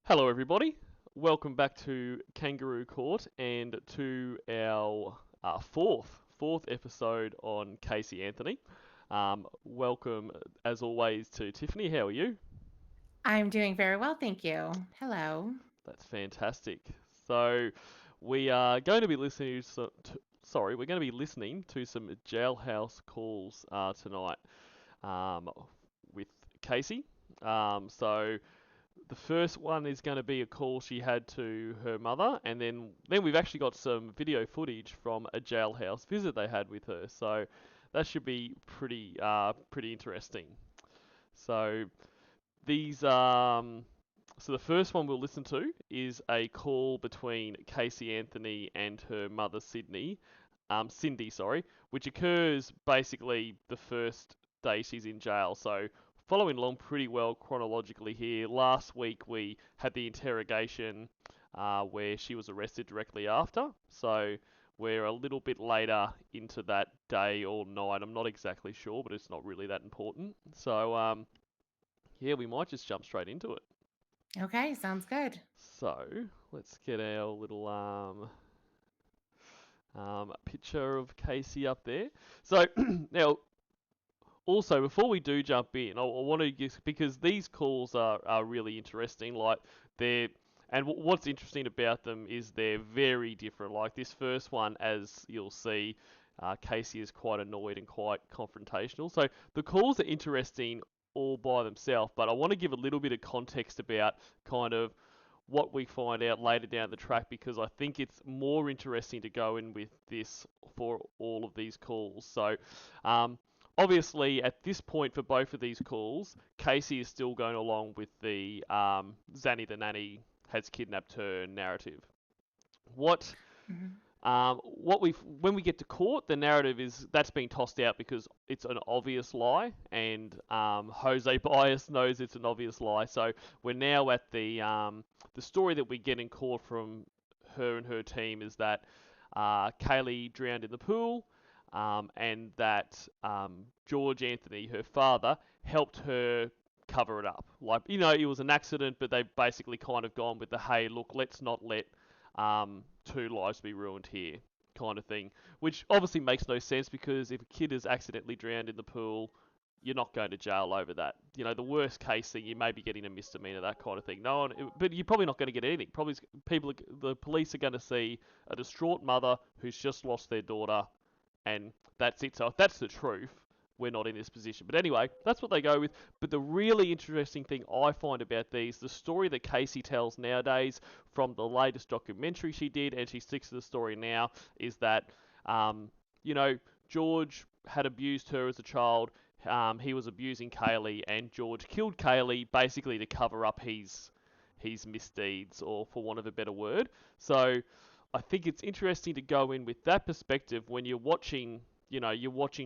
Hello, everybody. Welcome back to Kangaroo Court and to our fourth episode on Casey Anthony. Welcome, as always, to Tiffany. How are you? I'm doing very well, thank you. Hello. That's fantastic. So, we are going to be listening we're going to be listening to some Jailhouse calls tonight um, with Casey. So the first one is going to be a call she had to her mother, and then we've actually got some video footage from a jailhouse visit they had with her. So that should be pretty interesting. So these so the first one we'll listen to is a call between Casey Anthony and her mother Cindy, sorry, which occurs basically the first day she's in jail. So following along pretty well chronologically here. Last week we had the interrogation where she was arrested directly after. So we're a little bit later into that day or night. I'm not exactly sure, but it's not really that important. So yeah, we might just jump straight into it. Okay, sounds good. So let's get our little picture of Casey up there. So now, also before we do jump in, I want to just because these calls are really interesting. Like they're what's interesting about them is they're very different. Like this first one, as you'll see, Casey is quite annoyed and quite confrontational. So the calls are interesting all by themselves, but I want to give a little bit of context about kind of what we find out later down the track because I think it's more interesting to go in with this for all of these calls. So, obviously, at this point for both of these calls, Casey is still going along with the Zanny the Nanny has kidnapped her narrative. What Mhm. what we when we get to court, the narrative is that's been tossed out because it's an obvious lie, and Jose Bias knows it's an obvious lie. So we're now at the story that we get in court from her and her team is that Caylee drowned in the pool, and that George Anthony, her father, helped her cover it up. Like it was an accident, but they've basically kind of gone with the hey, look, let's not let two lives be ruined here kind of thing, which obviously makes no sense because if a kid is accidentally drowned in the pool, you're not going to jail over that. The worst case thing, you may be getting a misdemeanor, that kind of thing. No one, but you're probably not going to get anything. Probably the police are going to see a distraught mother who's just lost their daughter, and that's it. So if that's the truth, we're not in this position. But anyway, that's what they go with. But the really interesting thing I find about these, the story that Casey tells nowadays from the latest documentary she did, and she sticks to the story now, is that, um, you know, George had abused her as a child. He was abusing Caylee, and George killed Caylee basically to cover up his misdeeds, or for want of a better word. So I think it's interesting to go in with that perspective when you're watching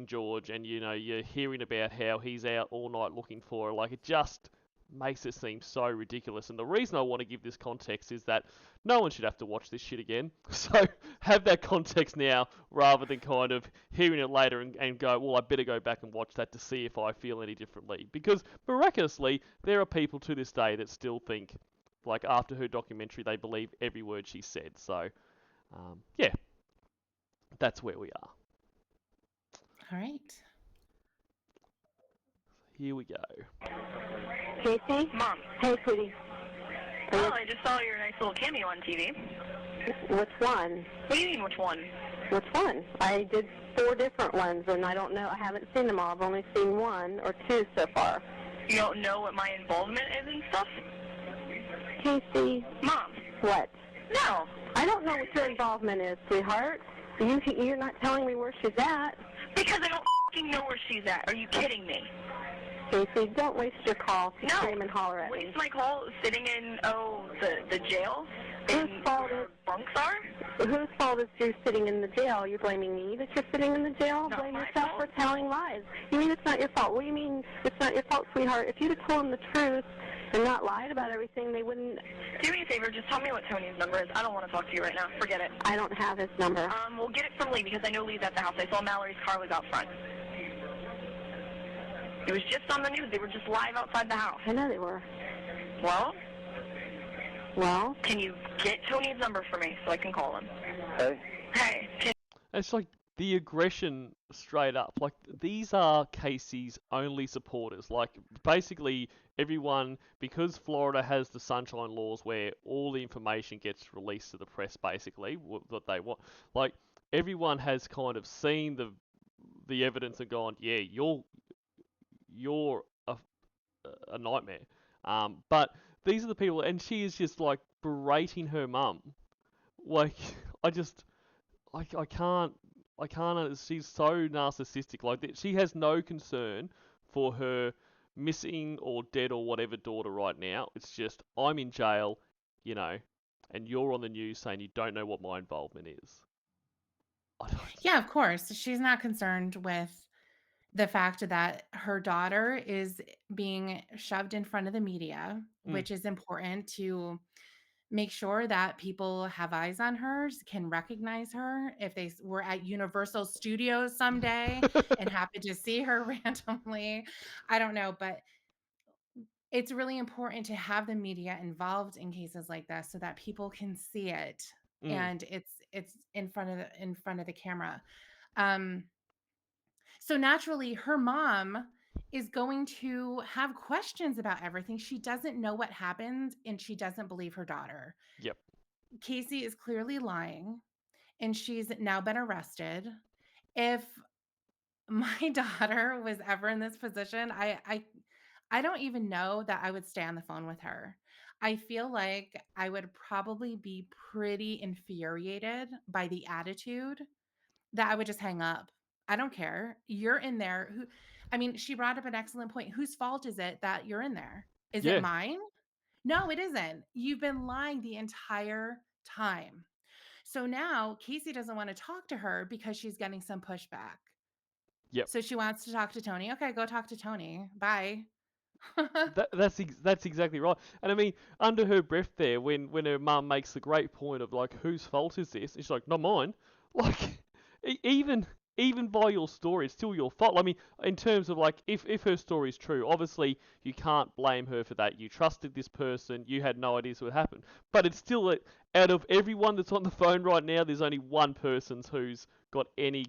George and you're hearing about how he's out all night looking for her. Like it just makes it seem so ridiculous. And the reason I want to give this context is that no one should have to watch this shit again. So have that context now rather than kind of hearing it later and go, well, I better go back and watch that to see if I feel any differently. Because miraculously, there are people to this day that still think, like after her documentary, they believe every word she said. So yeah, that's where we are. All right. Here we go. Casey? Mom. Hey, sweetie. Oh, I just saw your nice little cameo on TV. Which one? What do you mean, which one? Which one? I did 4 different ones, and I don't know. I haven't seen them all. I've only seen 1 or 2 so far. You don't know what my involvement is and stuff? Casey? Mom. What? No. I don't know what your involvement is, sweetheart. You're not telling me where she's at. Because I don't f***ing know where she's at. Are you kidding me? Casey, don't waste your call to No. scream and holler at me. Waste my call sitting in, the jail? Whose fault is bunks are? Whose fault is you sitting in the jail? You're blaming me that you're sitting in the jail? Not Blame my yourself fault. for telling lies. You mean it's not your fault? What do you mean it's not your fault, sweetheart? If you'd have told them the truth and not lied about everything, they wouldn't... Do me a favor, just tell me what Tony's number is. I don't want to talk to you right now. Forget it. I don't have his number. We'll get it from Lee because I know Lee's at the house. I saw Mallory's car was out front. It was just on the news. They were just live outside the house. I know they were. Well, Well, Can you get Tony's number for me so I can call him? Hey, Hey, It's like the aggression straight up. Like these are Casey's only supporters. Like basically everyone, because Florida has the sunshine laws where all the information gets released to the press. Basically, what they want. Like everyone has kind of seen the evidence and gone, yeah, you're a nightmare. But these are the people, and she is just like berating her mum. Like I just I can't. I can't. She's so narcissistic. Like she has no concern for her missing or dead or whatever daughter right now. It's just I'm in jail, you know, and you're on the news saying you don't know what my involvement is. I don't. Yeah, of course. She's not concerned with the fact that her daughter is being shoved in front of the media, Mm. which is important to make sure that people have eyes on her, can recognize her. If they were at Universal Studios someday and happened to see her randomly, I don't know, but it's really important to have the media involved in cases like this so that people can see it Mm. and it's in front of the camera. Um, so naturally, her mom is going to have questions about everything. She doesn't know what happened and she doesn't believe her daughter. Yep. Casey is clearly lying and she's now been arrested. If my daughter was ever in this position, I don't even know that I would stay on the phone with her. I feel like I would probably be pretty infuriated by the attitude that I would just hang up. I don't care. You're in there. I mean, she brought up an excellent point. Whose fault is it that you're in there? Is it Yeah. mine? No, it isn't. You've been lying the entire time. So now Casey doesn't want to talk to her because she's getting some pushback. Yep. So she wants to talk to Tony. Okay, go talk to Tony. Bye. That's exactly right. And I mean, under her breath there, when her mum makes the great point of like, whose fault is this? And she's like, not mine. Like, even by your story, it's still your fault. I mean, in terms of like, if her story is true, obviously you can't blame her for that. You trusted this person, you had no idea what happened. But it's still out of everyone that's on the phone right now, there's only one person who's got any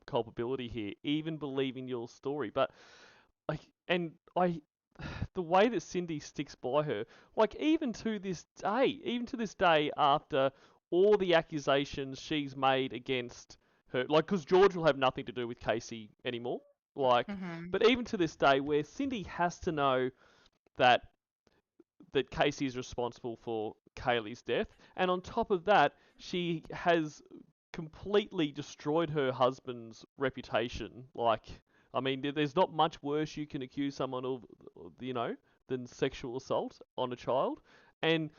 culpability here, even believing your story. But like, and I the way that Cindy sticks by her, like even to this day after all the accusations she's made against her, like because George will have nothing to do with Casey anymore, like, Mhm. but even to this day where Cindy has to know that Casey is responsible for Caylee's death, and on top of that, she has completely destroyed her husband's reputation. Like, I mean, there's not much worse you can accuse someone of, than sexual assault on a child. And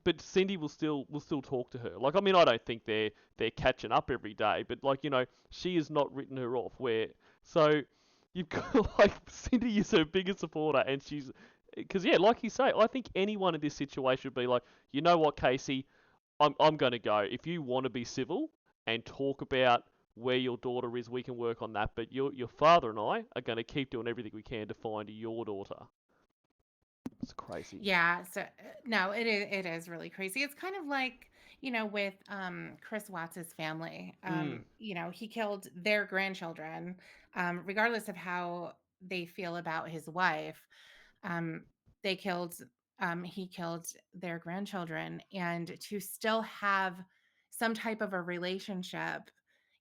but Cindy will still talk to her. Like, I mean, I don't think they're catching up every day, but like, she has not written her off. So you've got like Cindy is her biggest supporter, and she's because yeah, like you say, I think anyone in this situation would be like, you know what, Casey, I'm going to go. If you want to be civil and talk about where your daughter is, we can work on that. But your father and I are going to keep doing everything we can to find your daughter. It's crazy. Yeah, so no, it is really crazy. It's kind of like, with Chris Watts's family. Mm, He killed their grandchildren, regardless of how they feel about his wife. Um, they killed he killed their grandchildren, and to still have some type of a relationship.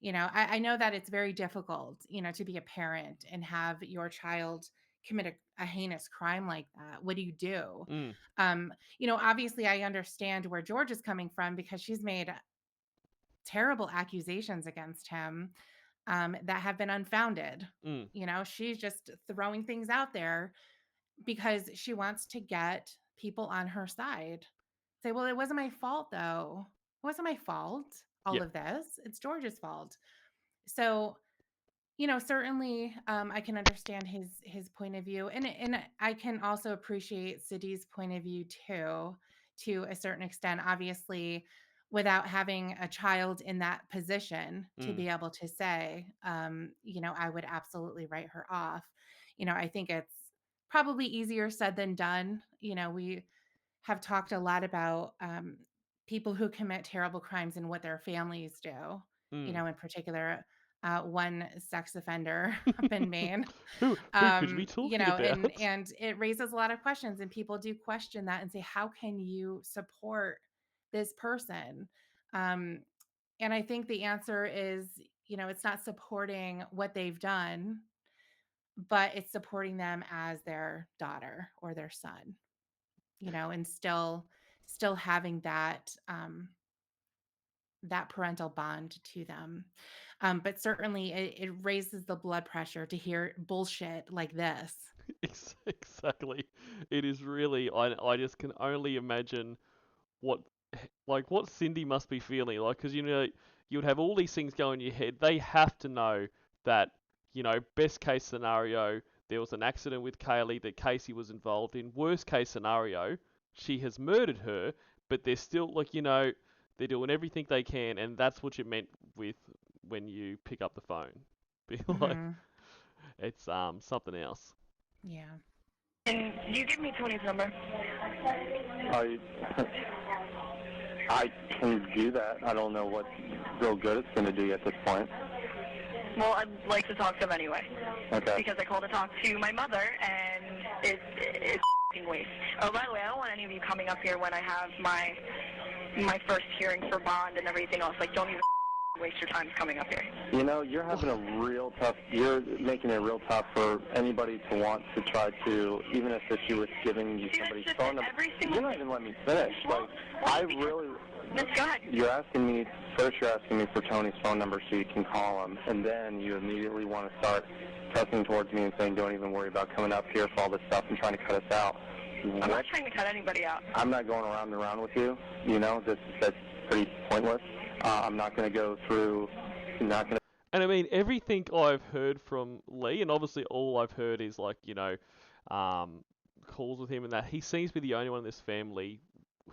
I know that it's very difficult, to be a parent and have your child commit a heinous crime like that. What do you do? mm, Obviously I understand where George is coming from because she's made terrible accusations against him, that have been unfounded. mm. She's just throwing things out there because she wants to get people on her side. Say, well, it wasn't my fault though. It wasn't my fault, all Yep. of this. It's George's fault. So, certainly, I can understand his point of view, and I can also appreciate Siddi's point of view too, to a certain extent. Obviously, without having a child in that position to Mm. be able to say, I would absolutely write her off. I think it's probably easier said than done. We have talked a lot about people who commit terrible crimes and what their families do. Mm. In particular, one sex offender up in Maine. Who could we be talking And about? it raises a lot of questions, and people do question that and say, how can you support this person? Um, and I think the answer is, it's not supporting what they've done, but it's supporting them as their daughter or their son, and still having that parental bond to them. But certainly it raises the blood pressure to hear bullshit like this. Exactly. It is really. I just can only imagine what what Cindy must be feeling like, because you would have all these things going in your head. They have to know that, best case scenario, there was an accident with Caylee that Casey was involved in. Worst case scenario, she has murdered her, but they're still they're doing everything they can, and that's what you meant with when you pick up the phone. Be like, Hmm. it's something else. Yeah. And you give me Tony's number. I I can do that. I don't know what real good it's going to do you at this point. Well, I'd like to talk to him anyway. Okay. Because I called to talk to my mother, and it's f***ing waste. Oh, by the way, I don't want any of you coming up here when I have my first hearing for bond and everything else. Like, don't even waste your time coming up here. You're having a real tough, you're making it real tough for anybody to want to try to, even if she was giving you See, that's somebody's just phone number. every single You're not even letting me finish. Well, Let's go ahead. You're asking me for Tony's phone number so you can call him, and then you immediately want to start pressing towards me and saying, don't even worry about coming up here for all this stuff and trying to cut us out. I'm not trying to cut anybody out. I'm not going around and around with you. That's pretty pointless. I'm not going to go through, And I mean, everything I've heard from Lee, and obviously all I've heard is calls with him, and that he seems to be the only one in this family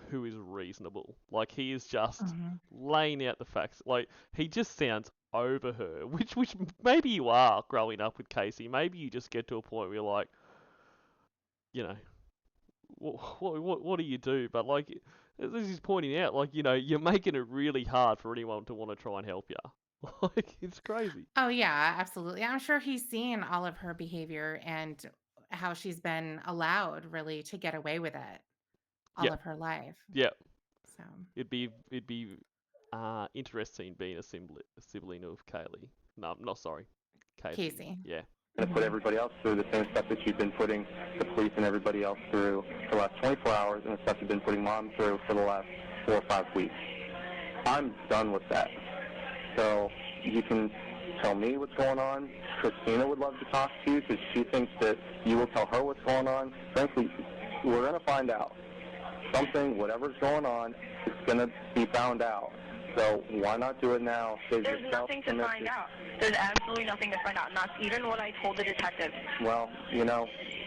who is reasonable. Like, he is just laying out the facts. Like, he just sounds over her, which maybe you are growing up with Casey. Maybe you just get to a point where you're like, what do you do? But like, as he's pointing out, you're making it really hard for anyone to want to try and help you. Like, it's crazy. Oh yeah, absolutely. I'm sure he's seen all of her behavior and how she's been allowed really to get away with it all Yeah, of her life. yeah. So It'd be interesting being a sibling of Caylee. No, not sorry, Casey. Casey. Yeah. to put everybody else through the same stuff that you've been putting the police and everybody else through for the last 24 hours and the stuff you've been putting Mom through for the last 4 or 5 weeks. I'm done with that. So you can tell me what's going on. Christina would love to talk to you because she thinks that you will tell her what's going on. Frankly, we're going to find out. Something, whatever's going on, it's going to be found out. So why not do it now? There's nothing to find out. There's absolutely nothing to find out, and that's even what I told the detective. Well,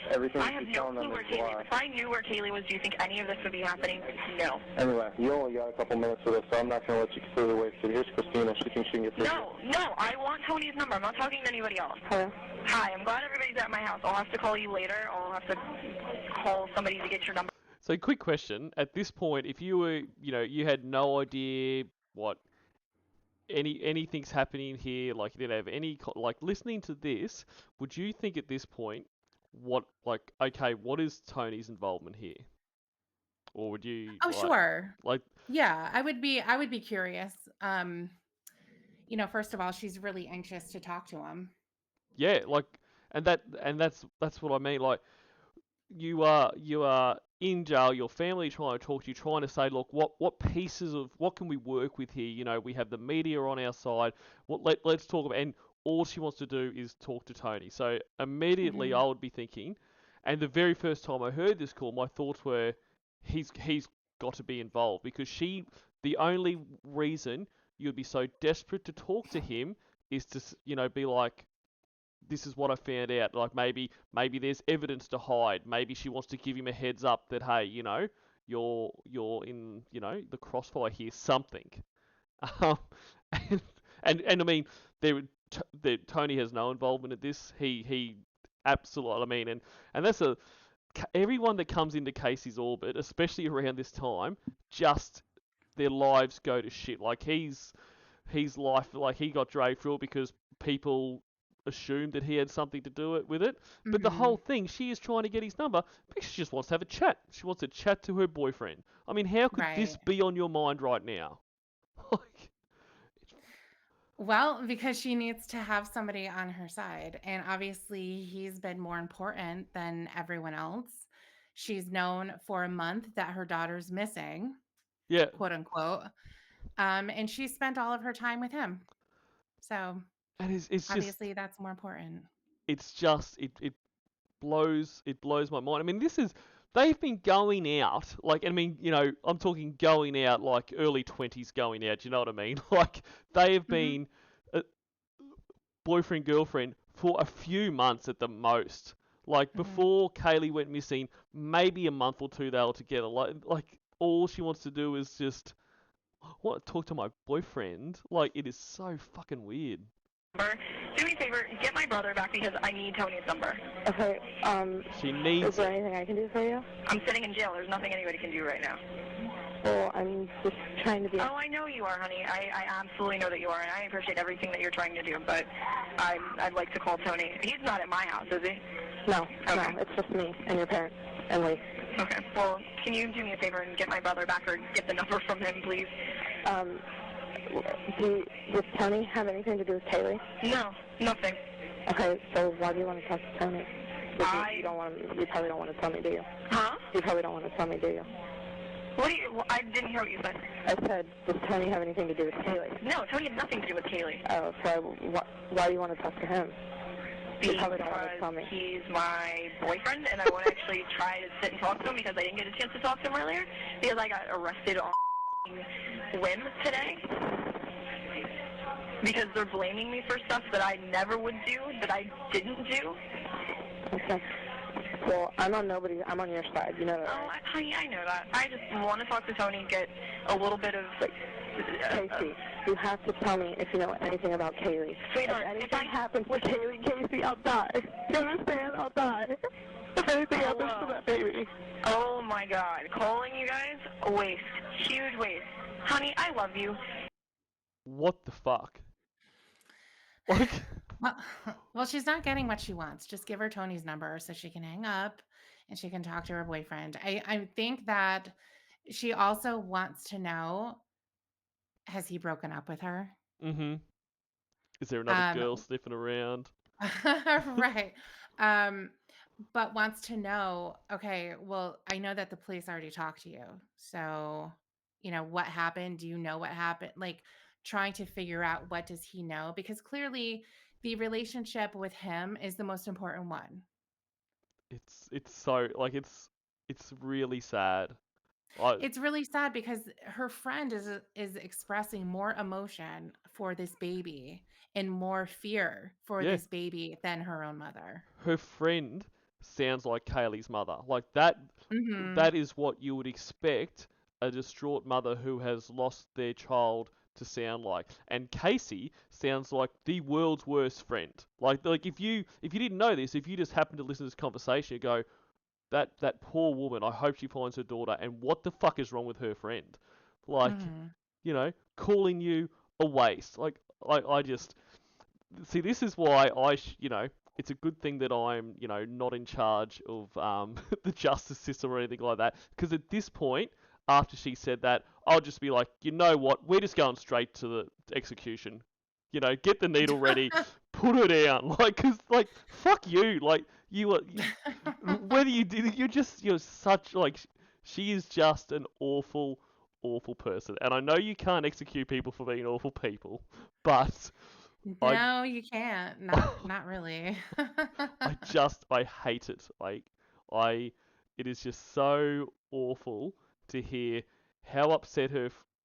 everything I have no clue where Caylee is. If I knew where Caylee was, do you think any of this would be happening? No. Anyway, you only got a couple minutes for this, so I'm not going to let you completely waste it. Here's Christina. She thinks she can get through. No, I want Tony's number. I'm not talking to anybody else. Hello? Hi, I'm glad everybody's at my house. I'll have to call you later. I'll have to call somebody to get your number. So, quick question. At this point, if you were, you had no idea what anything's happening here, like you didn't have any, listening to this, would you think at this point, what is Tony's involvement here? Or would you? Oh, sure. Like, yeah, I would be curious. First of all, she's really anxious to talk to him. Yeah, that's what I mean. Like, you are in jail, your family trying to talk to you, trying to say, look, what pieces of, what can we work with here? We have the media on our side. Let's talk about, and all she wants to do is talk to Tony. So immediately I would be thinking, and the very first time I heard this call, my thoughts were, he's got to be involved, because the only reason you'd be so desperate to talk to him is to, be like, this is what I found out. Like, maybe there's evidence to hide. Maybe she wants to give him a heads up that, hey, you're in, the crossfire here, something. And I mean, Tony has no involvement in this. He absolutely, I mean, and that's everyone that comes into Casey's orbit, especially around this time, just their lives go to shit. Like his life, like he got dragged through it because people assumed that he had something to do it with it. But the Mm-hmm. whole thing, she is trying to get his number because she just wants to have a chat. She wants to chat to her boyfriend. I mean, how could this Right. be on your mind right now? Like, Well, because she needs to have somebody on her side. And obviously, he's been more important than everyone else. She's known for a month that her daughter's missing, yeah, quote unquote. And she spent all of her time with him. So and obviously, that's more important. it blows my mind. I mean, they've been going out, like, I mean, I'm talking going out like early 20s going out, you know what I mean? Like, they have Hmm. been boyfriend, girlfriend for a few months at the most. Like, Hmm. before Caylee went missing, maybe a month or two they were together. Like all she wants to do is just, what, talk to my boyfriend? Like, it is so fucking weird. Number. Do me a favor, get my brother back because I need Tony's number. Okay, She is needs there it. anything I can do for you? I'm sitting in jail. There's nothing anybody can do right now. Well, I'm just trying to be... Oh, I know you are, honey. I absolutely know that you are, and I appreciate everything that you're trying to do, but I'd like to call Tony. He's not at my house, is he? No, Okay. no, it's just me and your parents and Lee. Okay. Well, can you do me a favor and get my brother back or get the number from him, please? Does Tony have anything to do with Caylee? No, nothing. Okay, so why do you want to talk to Tony? You probably don't want to tell me, do you? Huh? You probably don't want to tell me, do you? I didn't hear what you said. I said, does Tony have anything to do with Caylee? No, Tony had nothing to do with Caylee. Oh, so why do you want to talk to him? You probably don't want to tell me. He's my boyfriend, and I want to actually try to sit and talk to him because I didn't get a chance to talk to him earlier because I got arrested on whim today because they're blaming me for stuff that I never would do, that I didn't do. Okay. Well, I'm on your side, you know that, Oh, right? honey, I know that. I just want to talk to Tony, get a little bit of... Casey, you have to tell me if you know anything about Caylee. Sweetheart, If anything happens to Caylee, Casey, I'll die. You understand? I'll die. If anything happens to that baby. Oh, my God. Calling you guys? A waste. Huge waste. Honey, I love you. What the fuck? Like, Well, she's not getting what she wants. Just give her Tony's number so she can hang up and she can talk to her boyfriend. I think that she also wants to know, has he broken up with her? mm-hmm. Is there another Um, girl sniffing around? right. Um, but wants to know, okay, well, I know that the police already talked to you. So, what happened? Do you know what happened? Like trying to figure out what does he know? Because clearly the relationship with him is the most important one. It's so, like, it's really sad. I It's really sad because her friend is expressing more emotion for this baby and more fear for Yeah, this baby than her own mother. her friend sounds like Kaylee's mother. Like that Mhm. that is what you would expect a distraught mother who has lost their child to sound like. And Casey sounds like the world's worst friend. Like if you didn't know this, if you just happened to listen to this conversation, you go, that poor woman, I hope she finds her daughter, and what the fuck is wrong with her friend? Like, Mhm. calling you a waste. Like, I just see, this is why it's a good thing that I'm, not in charge of the justice system or anything like that. Because at this point, after she said that, I'll just be like, you know what? We're just going straight to the execution. Get the needle ready, put her down. Like, fuck you. Like, whether you did, you're such, like, she is just an awful, awful person. And I know you can't execute people for being awful people, but I No, you can't. Not really. I hate it. It is just so awful to hear how upset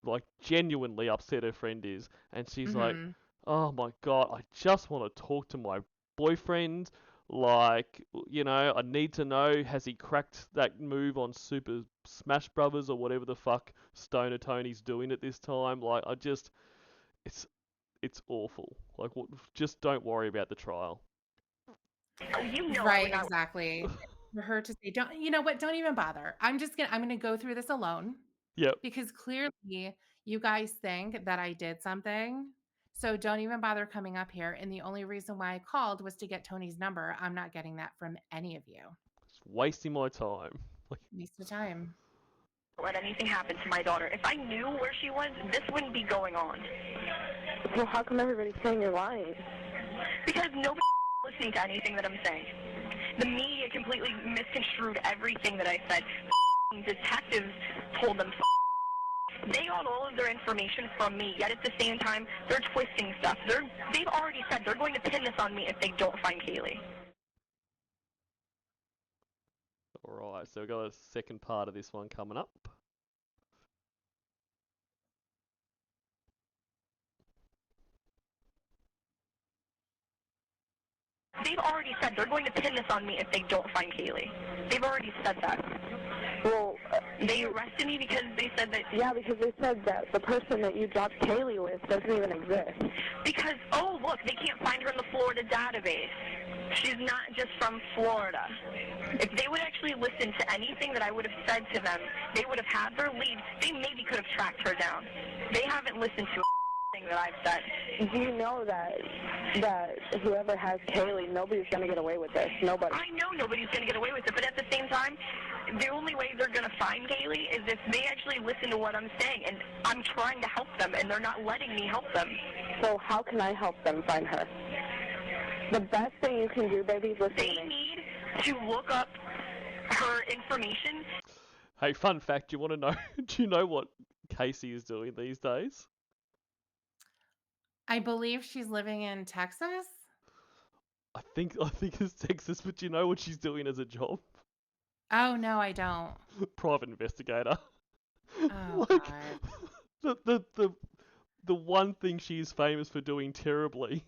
like genuinely upset her friend is, and she's like, Mhm. "Oh my God, I just want to talk to my boyfriend. Like, I need to know, has he cracked that move on Super Smash Brothers or whatever the fuck Stoner Tony's doing at this time? Like, it's it's awful. Like, just don't worry about the trial." Oh, you know I would Right, not... exactly. for her to say, "Don't you know what? Don't even bother. I'm gonna go through this alone Yep. because clearly you guys think that I did something. So don't even bother coming up here. And the only reason why I called was to get Tony's number. I'm not getting that from any of you. It's wasting my time. Like, Waste of time." Let anything happen to my daughter. If I knew where she was, this wouldn't be going on. Well, how come everybody's saying you're lying? Because nobody's listening to anything that I'm saying. The media completely misconstrued everything that I said. Detectives told them they got all of their information from me, yet at the same time, they're twisting stuff. They've already said they're going to pin this on me if they don't find Caylee. alright, so we've got a second part of this one coming up. They've already said they're going to pin this on me if they don't find Caylee. They've already said that. Well, They arrested me because they said that... yeah, because they said that the person that you dropped Caylee with doesn't even exist. Because, oh, look, they can't find her in the Florida database. She's not just from Florida. If they would actually listen to anything that I would have said to them, they would have had their lead. They maybe could have tracked her down. They haven't listened to anything that I've said. Do you know that whoever has Caylee, nobody's going to get away with this? Nobody. I know nobody's going to get away with it, but at the same time, the only way they're going to find Caylee is if they actually listen to what I'm saying, and I'm trying to help them, and they're not letting me help them. So how can I help them find her? The best thing you can do, baby, is listen They to me. need to look up her information. Hey, fun fact, you want to know? Do you know what Casey is doing these days? I believe she's living in Texas. I think it's Texas, but do you know what she's doing as a job? Oh, no, I don't. Private investigator. Oh, Like, God. the one thing she's famous for doing terribly,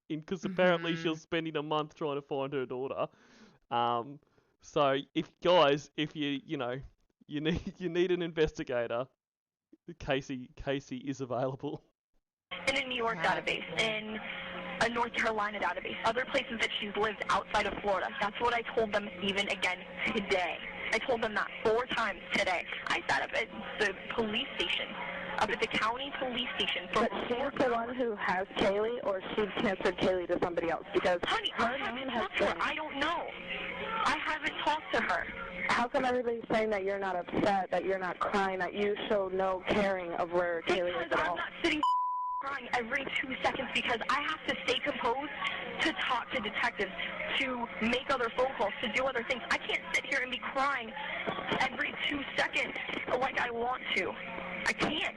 because apparently she Mhm. was spending a month trying to find her daughter. So if you need an investigator, Casey is available. In a New York Yeah. database, in a North Carolina database, other places that she's lived outside of Florida. That's what I told them even again today. I told them that 4 times today. I sat up at the police station, up at the county police station for But she's the one who has Caylee, or she transferred Caylee to somebody else? Because honey, I haven't talked to her. I don't know. I haven't talked to her. How come everybody's saying that you're not upset, that you're not crying, that you show no caring of where Caylee is Because at all? I'm not sitting crying every 2 seconds because I have to stay composed to talk to detectives, to make other phone calls, to do other things. I can't sit here and be crying every 2 seconds like I want to. I can't.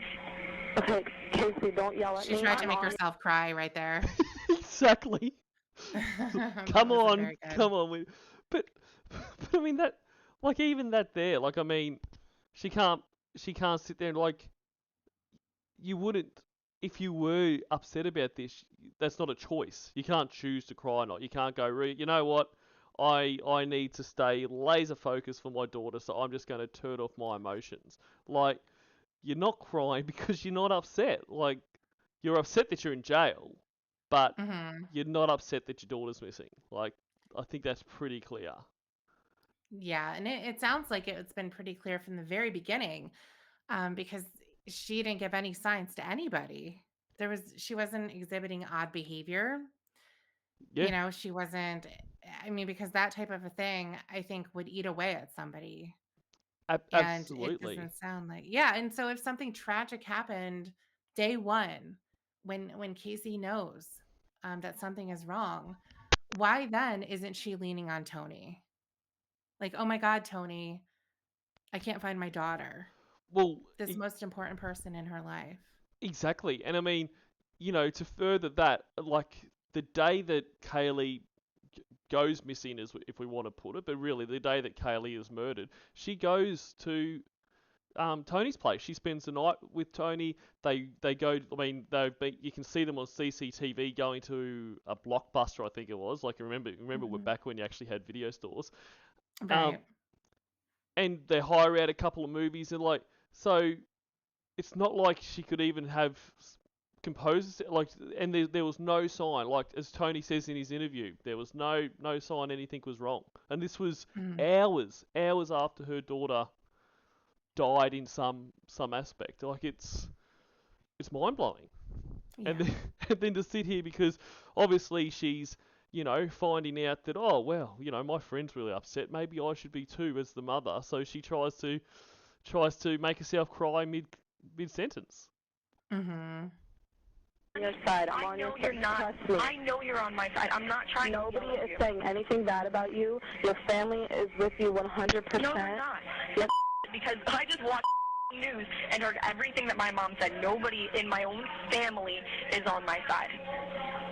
Okay, Casey, don't yell at She me. tried to I'm make on- herself cry right there. Exactly. That Come wasn't on, very good. come on. But I mean that, like even that there, like I mean, she can't sit there and like, you wouldn't, if you were upset about this, that's not a choice. You can't choose to cry or not. You can't go, you know what, I need to stay laser focused for my daughter, so I'm just going to turn off my emotions. Like, you're not crying because you're not upset. Like, you're upset that you're in jail, but Mhm. you're not upset that your daughter's missing. Like, I think that's pretty clear. Yeah, and it sounds like it's been pretty clear from the very beginning, because she didn't give any signs to anybody. She wasn't exhibiting odd behavior. Yeah, She wasn't. I mean, because that type of a thing, I think, would eat away at somebody. And it absolutely. doesn't sound like, yeah. And so if something tragic happened day one, when Casey knows that something is wrong, why then isn't she leaning on Tony? Like, oh my God, Tony, I can't find my daughter, Well, this most important person in her life. exactly. And I mean, to further that, like the day that Caylee goes missing, is if we want to put it, but really the day that Caylee is murdered, she goes to Tony's place. She spends the night with Tony. They go. I mean, you can see them on CCTV going to a Blockbuster, I think it was. Like remember, we're Mhm. back when you actually had video stores. Right. And they hire out a couple of movies, and like, so it's not like she could even have composes like, and there was no sign. Like as Tony says in his interview, there was no sign anything was wrong. And this was hours after her daughter died in some aspect. Like it's mind blowing. Yeah. And then to sit here because obviously she's, finding out that, oh well, my friend's really upset. Maybe I should be too as the mother. So she tries to make herself cry mid sentence. Mhm. Your side. I'm I on know your you're side. not. Trust me. I know you're on my side. I'm not trying Nobody to yell at is you. saying anything bad about you. Your family is with you 100%. No, they're not. Yes. Because I just watched news and heard everything that my mom said. Nobody in my own family is on my side.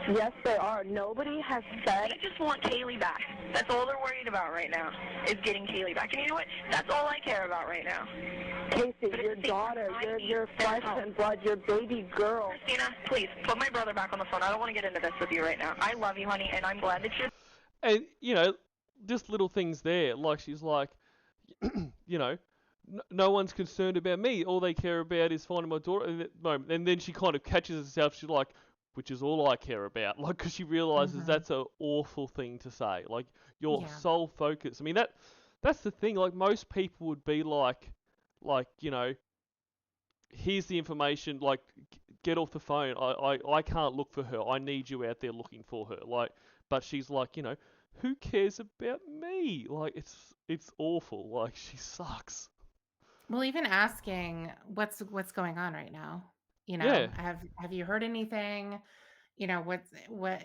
Yes, there are. Nobody has said. They just want Caylee back. That's all they're worried about right now, is getting Caylee back. And you know what? That's all I care about right now. Casey, But your at the same daughter, time, your their flesh help. and blood, your baby girl. Christina, please, put my brother back on the phone. I don't want to get into this with you right now. I love you, honey, and I'm glad that you're... And just little things there. Like she's like, no one's concerned about me. All they care about is finding my daughter at that moment. And then she kind of catches herself. She's like, which is all I care about. Like, because she realizes that's an awful thing to say. Like, your sole focus. I mean, that's the thing. Like, most people would be like, here's the information. Like, get off the phone. I can't look for her. I need you out there looking for her. Like, but she's like, who cares about me? Like, it's awful. Like, she sucks. Well, even asking what's going on right now. Yeah. Have you heard anything? What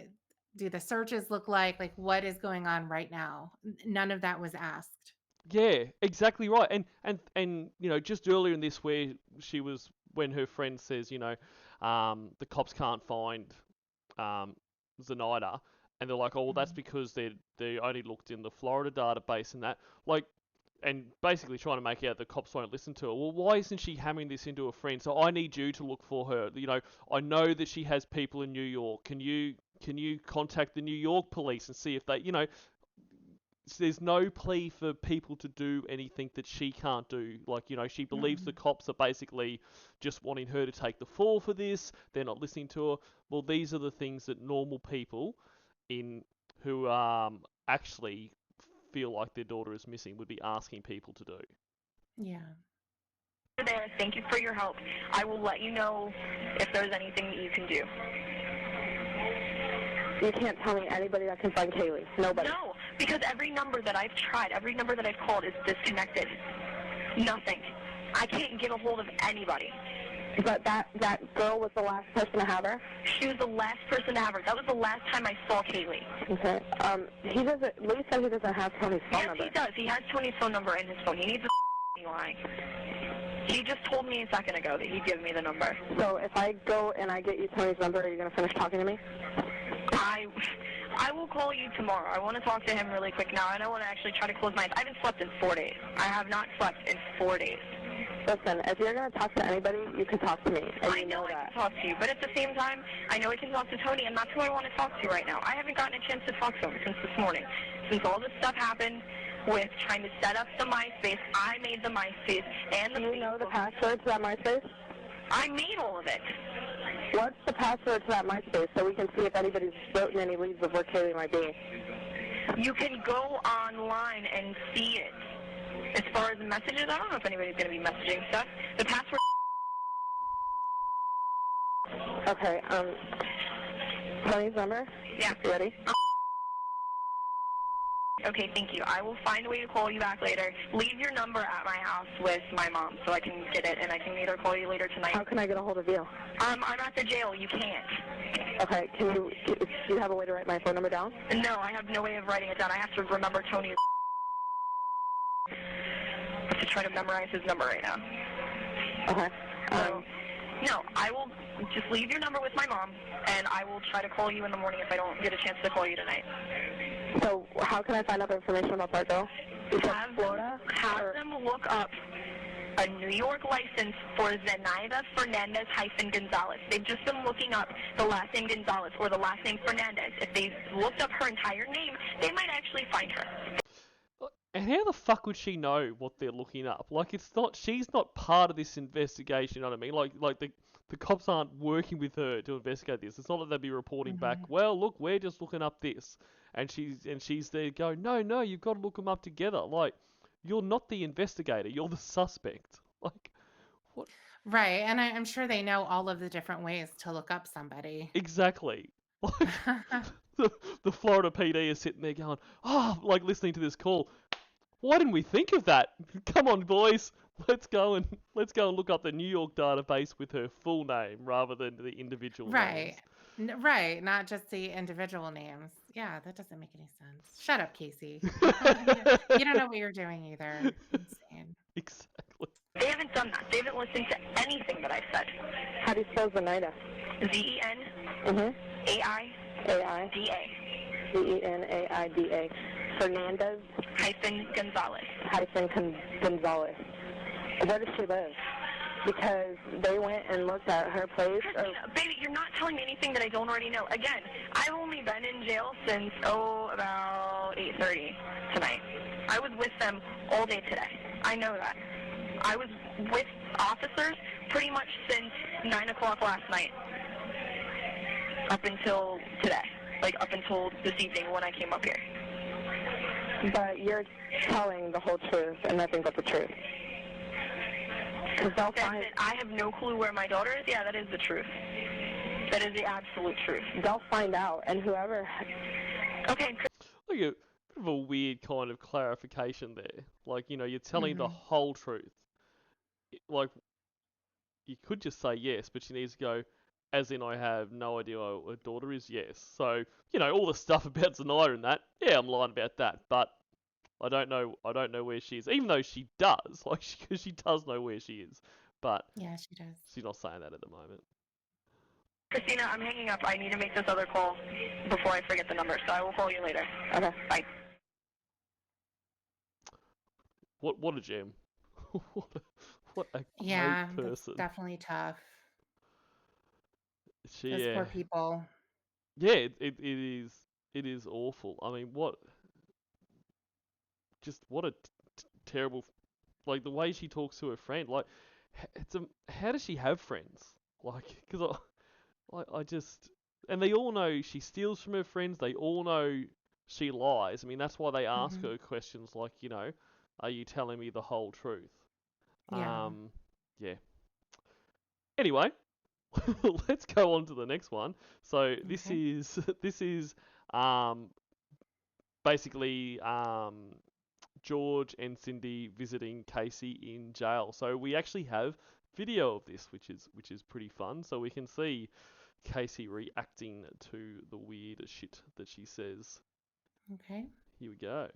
do the searches look like? Like, what is going on right now? None of that was asked. Yeah, exactly right. And just earlier in this where she was, when her friend says, the cops can't find Zenaida, and they're like, oh, well, that's because they only looked in the Florida database and that. Like, and basically trying to make out the cops won't listen to her. Well, why isn't she hammering this into a friend? So I need you to look for her. I know that she has people in New York. Can you contact the New York police and see if they, there's no plea for people to do anything that she can't do. Like, she believes the cops are basically just wanting her to take the fall for this. They're not listening to her. Well, these are the things that normal people who actually feel like their daughter is missing would be asking people to do. Yeah. there. Thank you for your help. I will let you know if there's anything that you can do. You can't tell me anybody that can find Caylee. Nobody. No, because every number that I've tried, every number that I've called is disconnected. Nothing. I can't get a hold of anybody. But that girl was the last person to have her? She was the last person to have her. That was the last time I saw Caylee. Okay. He doesn't, Lee said he doesn't have Tony's phone number. Yes, he does. He has Tony's phone number in his phone. He needs a line. He just told me a second ago that he'd give me the number. So if I go and I get you Tony's number, are you going to finish talking to me? I will call you tomorrow. I want to talk to him really quick now, and I want to actually try to close my eyes. I haven't slept in 4 days. I have not slept in 4 days. Listen, if you're going to talk to anybody, you can talk to me, and I know I can talk to you, but at the same time, I know I can talk to Tony, and that's who I want to talk to right now. I haven't gotten a chance to talk to him since this morning. Since all this stuff happened with trying to set up the MySpace, I made the MySpace and the Do you know the password to that MySpace? I made all of it. What's the password to that MySpace so we can see if anybody's written any leads of where Caylee might be? You can go online and see it. As far as the messages, I don't know if anybody's going to be messaging stuff. The password... Okay, Tony's number? Yeah. You ready? Okay, thank you. I will find a way to call you back later. Leave your number at my house with my mom so I can get it, and I can either call you later tonight. How can I get a hold of you? I'm at the jail. You can't. Okay, do you have a way to write my phone number down? No, I have no way of writing it down. I have to remember Tony's... to try to memorize his number right now. Okay. No, I will just leave your number with my mom, and I will try to call you in the morning if I don't get a chance to call you tonight. So how can I find out information about that girl? Have them look up a New York license for Zenaida Fernandez-Gonzalez. They've just been looking up the last name Gonzalez or the last name Fernandez. If they've looked up her entire name, they might actually find her. And how the fuck would she know what they're looking up? Like, she's not part of this investigation, you know what I mean? Like the cops aren't working with her to investigate this. It's not that they'd be reporting back, well, look, we're just looking up this. And she's there going, no, you've got to look them up together. Like, you're not the investigator, you're the suspect. Like, what? Right. And I'm sure they know all of the different ways to look up somebody. Exactly. Like, the Florida PD is sitting there going, like listening to this call. Why didn't we think of that? Come on, boys. Let's go and look up the New York database with her full name rather than the individual Right. names. Right. Not just the individual names. Yeah, that doesn't make any sense. Shut up, Casey. You don't know what you're doing either. Insane. Exactly. They haven't done that. They haven't listened to anything that I've said. How do you spell Zenaida? Zenaida. Zenaida. Fernandez -Gonzalez. Gonzalez. Where does she live? Because they went and looked at her place. Baby, you're not telling me anything that I don't already know. Again, I've only been in jail since, about 8:30 tonight. I was with them all day today. I know that. I was with officers pretty much since 9 o'clock last night up until today. Like, up until this evening when I came up here. But you're telling the whole truth and nothing but the truth. Because they'll find... I have no clue where my daughter is? Yeah, that is the truth. That is the absolute truth. They'll find out, and whoever... Okay. Like a bit of a weird kind of clarification there. Like, you're telling the whole truth. Like, you could just say yes, but she needs to go, as in I have no idea what a daughter is, yes. So, all the stuff about Zenaida and that, yeah, I'm lying about that, but I don't know where she is, even though she does, because she does know where she is, but yeah, she does. She's not saying that at the moment. Christina, I'm hanging up. I need to make this other call before I forget the number, so I will call you later. Okay. Bye. What a gem. what a Yeah, great that's person. definitely tough. Those poor people. Yeah, it is awful. I mean, what a terrible, like, the way she talks to her friend. Like, how does she have friends? Like, because I just, and they all know she steals from her friends. They all know she lies. I mean, that's why they ask her questions like, are you telling me the whole truth? Yeah. Yeah. Anyway, let's go on to the next one. So this is basically George and Cindy visiting Casey in jail. So we actually have video of this, which is pretty fun. So we can see Casey reacting to the weird shit that she says. Okay. Here we go.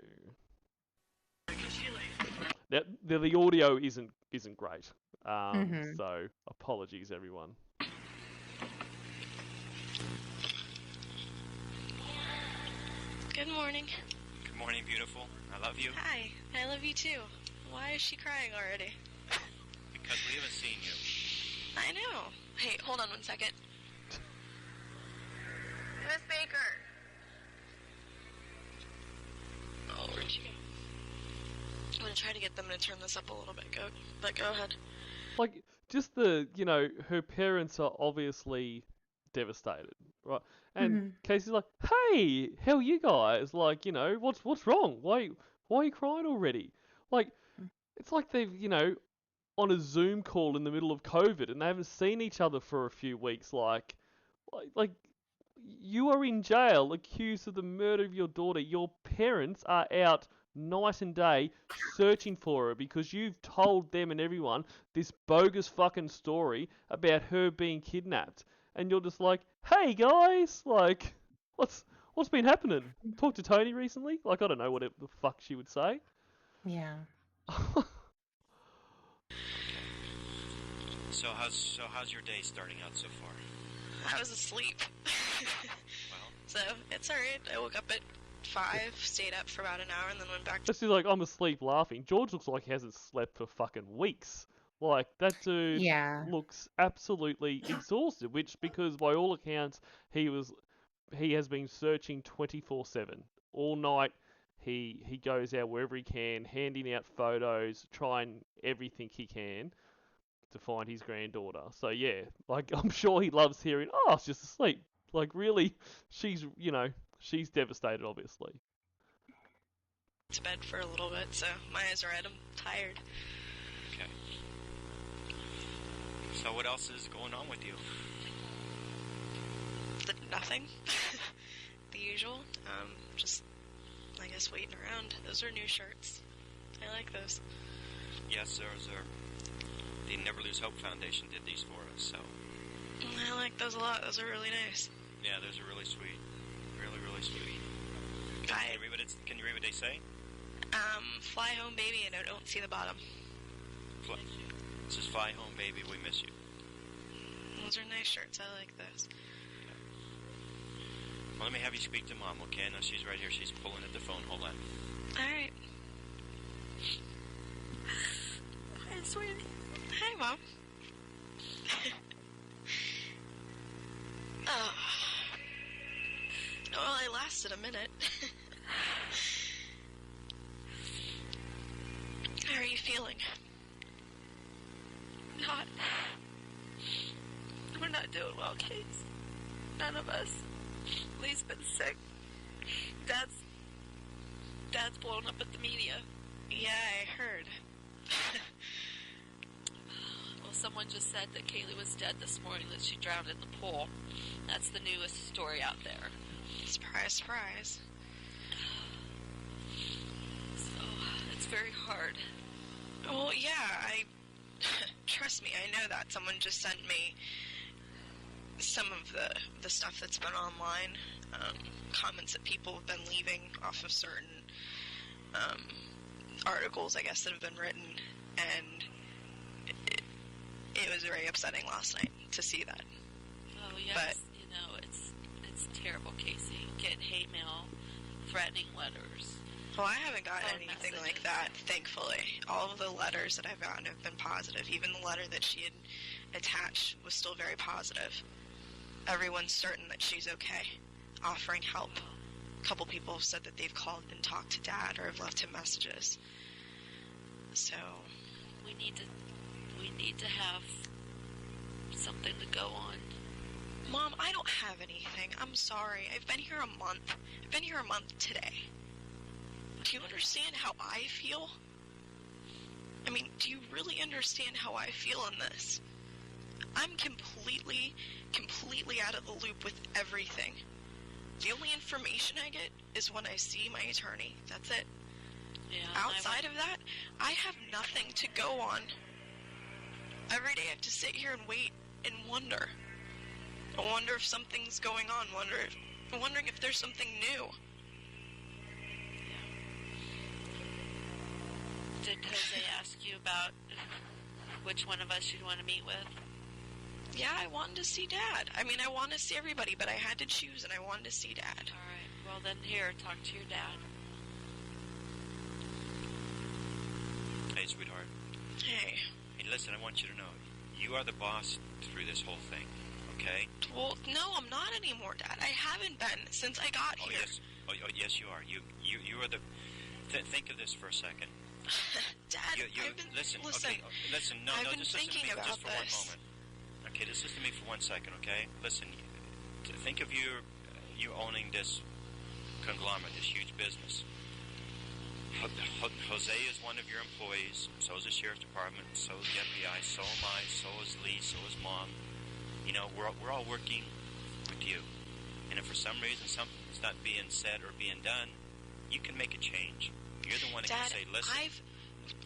Now, the audio isn't great. So apologies, everyone. Good morning. Good morning, beautiful. I love you. Hi, I love you too. Why is she crying already? Because we haven't seen you. I know. Hey, hold on 1 second. Miss Baker. Oh, where'd she go? I'm gonna try to get them to turn this up a little bit. Go ahead. Like, just her parents are obviously devastated, right? And Casey's like, "Hey, how are you guys? Like, what's wrong? Why are you crying already?" Like, it's like they've, on a Zoom call in the middle of COVID and they haven't seen each other for a few weeks. Like you are in jail accused of the murder of your daughter. Your parents are out night and day searching for her because you've told them and everyone this bogus fucking story about her being kidnapped. And you're just like, "Hey guys, like, what's been happening? Talked to Tony recently?" Like, I don't know what the fuck she would say. Yeah. So how's your day starting out so far? I was asleep. Well, So, it's alright. I woke up at 5, stayed up for about an hour, and then went back to... She's like, "I'm asleep laughing." George looks like he hasn't slept for fucking weeks. Like, that dude looks absolutely exhausted, which, because by all accounts, he has been searching 24/7. All night, he goes out wherever he can, handing out photos, trying everything he can to find his granddaughter. So yeah, like I'm sure he loves hearing, "Oh, it's just asleep." Like really, she's she's devastated, obviously. To bed for a little bit, so my eyes are red. I'm tired. Okay. So what else is going on with you? Nothing. The usual. Just, I guess, waiting around. Those are new shirts. I like those. Yes, those are. The Never Lose Hope Foundation did these for us, so. I like those a lot. Those are really nice. Yeah, those are really sweet. Really, really sweet. Can you read what they say? Fly home, baby, and I don't see the bottom. This is Fly Home, baby, we miss you. Those are nice shirts. I like those. Well, let me have you speak to Mom, okay? Now she's right here. She's pulling at the phone. Hold on. Alright. Hi, sweetie. Hi, Mom. Oh. Well, I lasted a minute. How are you feeling? We're not doing well, Case. None of us. Lee's been sick. Dad's blown up at the media. Yeah, I heard. Well, someone just said that Caylee was dead this morning, that she drowned in the pool. That's the newest story out there. Surprise, surprise. So, it's very hard. Well, yeah, trust me, I know that. Someone just sent me some of the stuff that's been online, comments that people have been leaving off of certain articles, I guess, that have been written, and it was very upsetting last night to see that. Oh, yes, But, it's terrible, Casey. Getting hate mail, threatening letters. well, I haven't gotten Phone anything messages. like that, thankfully. All of the letters that I've gotten have been positive. Even the letter that she had attached was still very positive. Everyone's certain that she's okay, offering help. A couple people have said that they've called and talked to Dad or have left him messages. So, We need to have something to go on. Mom, I don't have anything. I'm sorry. I've been here a month. I've been here a month today. Do you understand how I feel? I mean, do you really understand how I feel in this? I'm completely out of the loop with everything. The only information I get is when I see my attorney. That's it. Yeah. Outside of that, I have nothing to go on. Every day I have to sit here and wait and wonder. I wonder if something's going on. I'm wondering if there's something new. Did Jose ask you about which one of us you'd want to meet with? Yeah, I wanted to see Dad. I mean, I wanted to see everybody, but I had to choose, and I wanted to see Dad. All right. Well, then here, talk to your dad. Hey, sweetheart. Hey. Hey, listen, I want you to know, you are the boss through this whole thing, okay? Well, no, I'm not anymore, Dad. I haven't been since I got Oh, here. yes. Oh, yes, you are. You are the... think of this for a second. Dad, I've been... Listen, listen, okay, listen, no, I've no, been just listen to thinking me about just for one this. moment. Okay, just listen to me for 1 second, okay? Listen, think of you owning this conglomerate, this huge business. Jose is one of your employees, so is the sheriff's department, so is the FBI, so am I, so is Lee, so is Mom. You know, we're all working with you. And if for some reason something's not being said or being done, you can make a change. You're the one that Dad, can say, listen. I've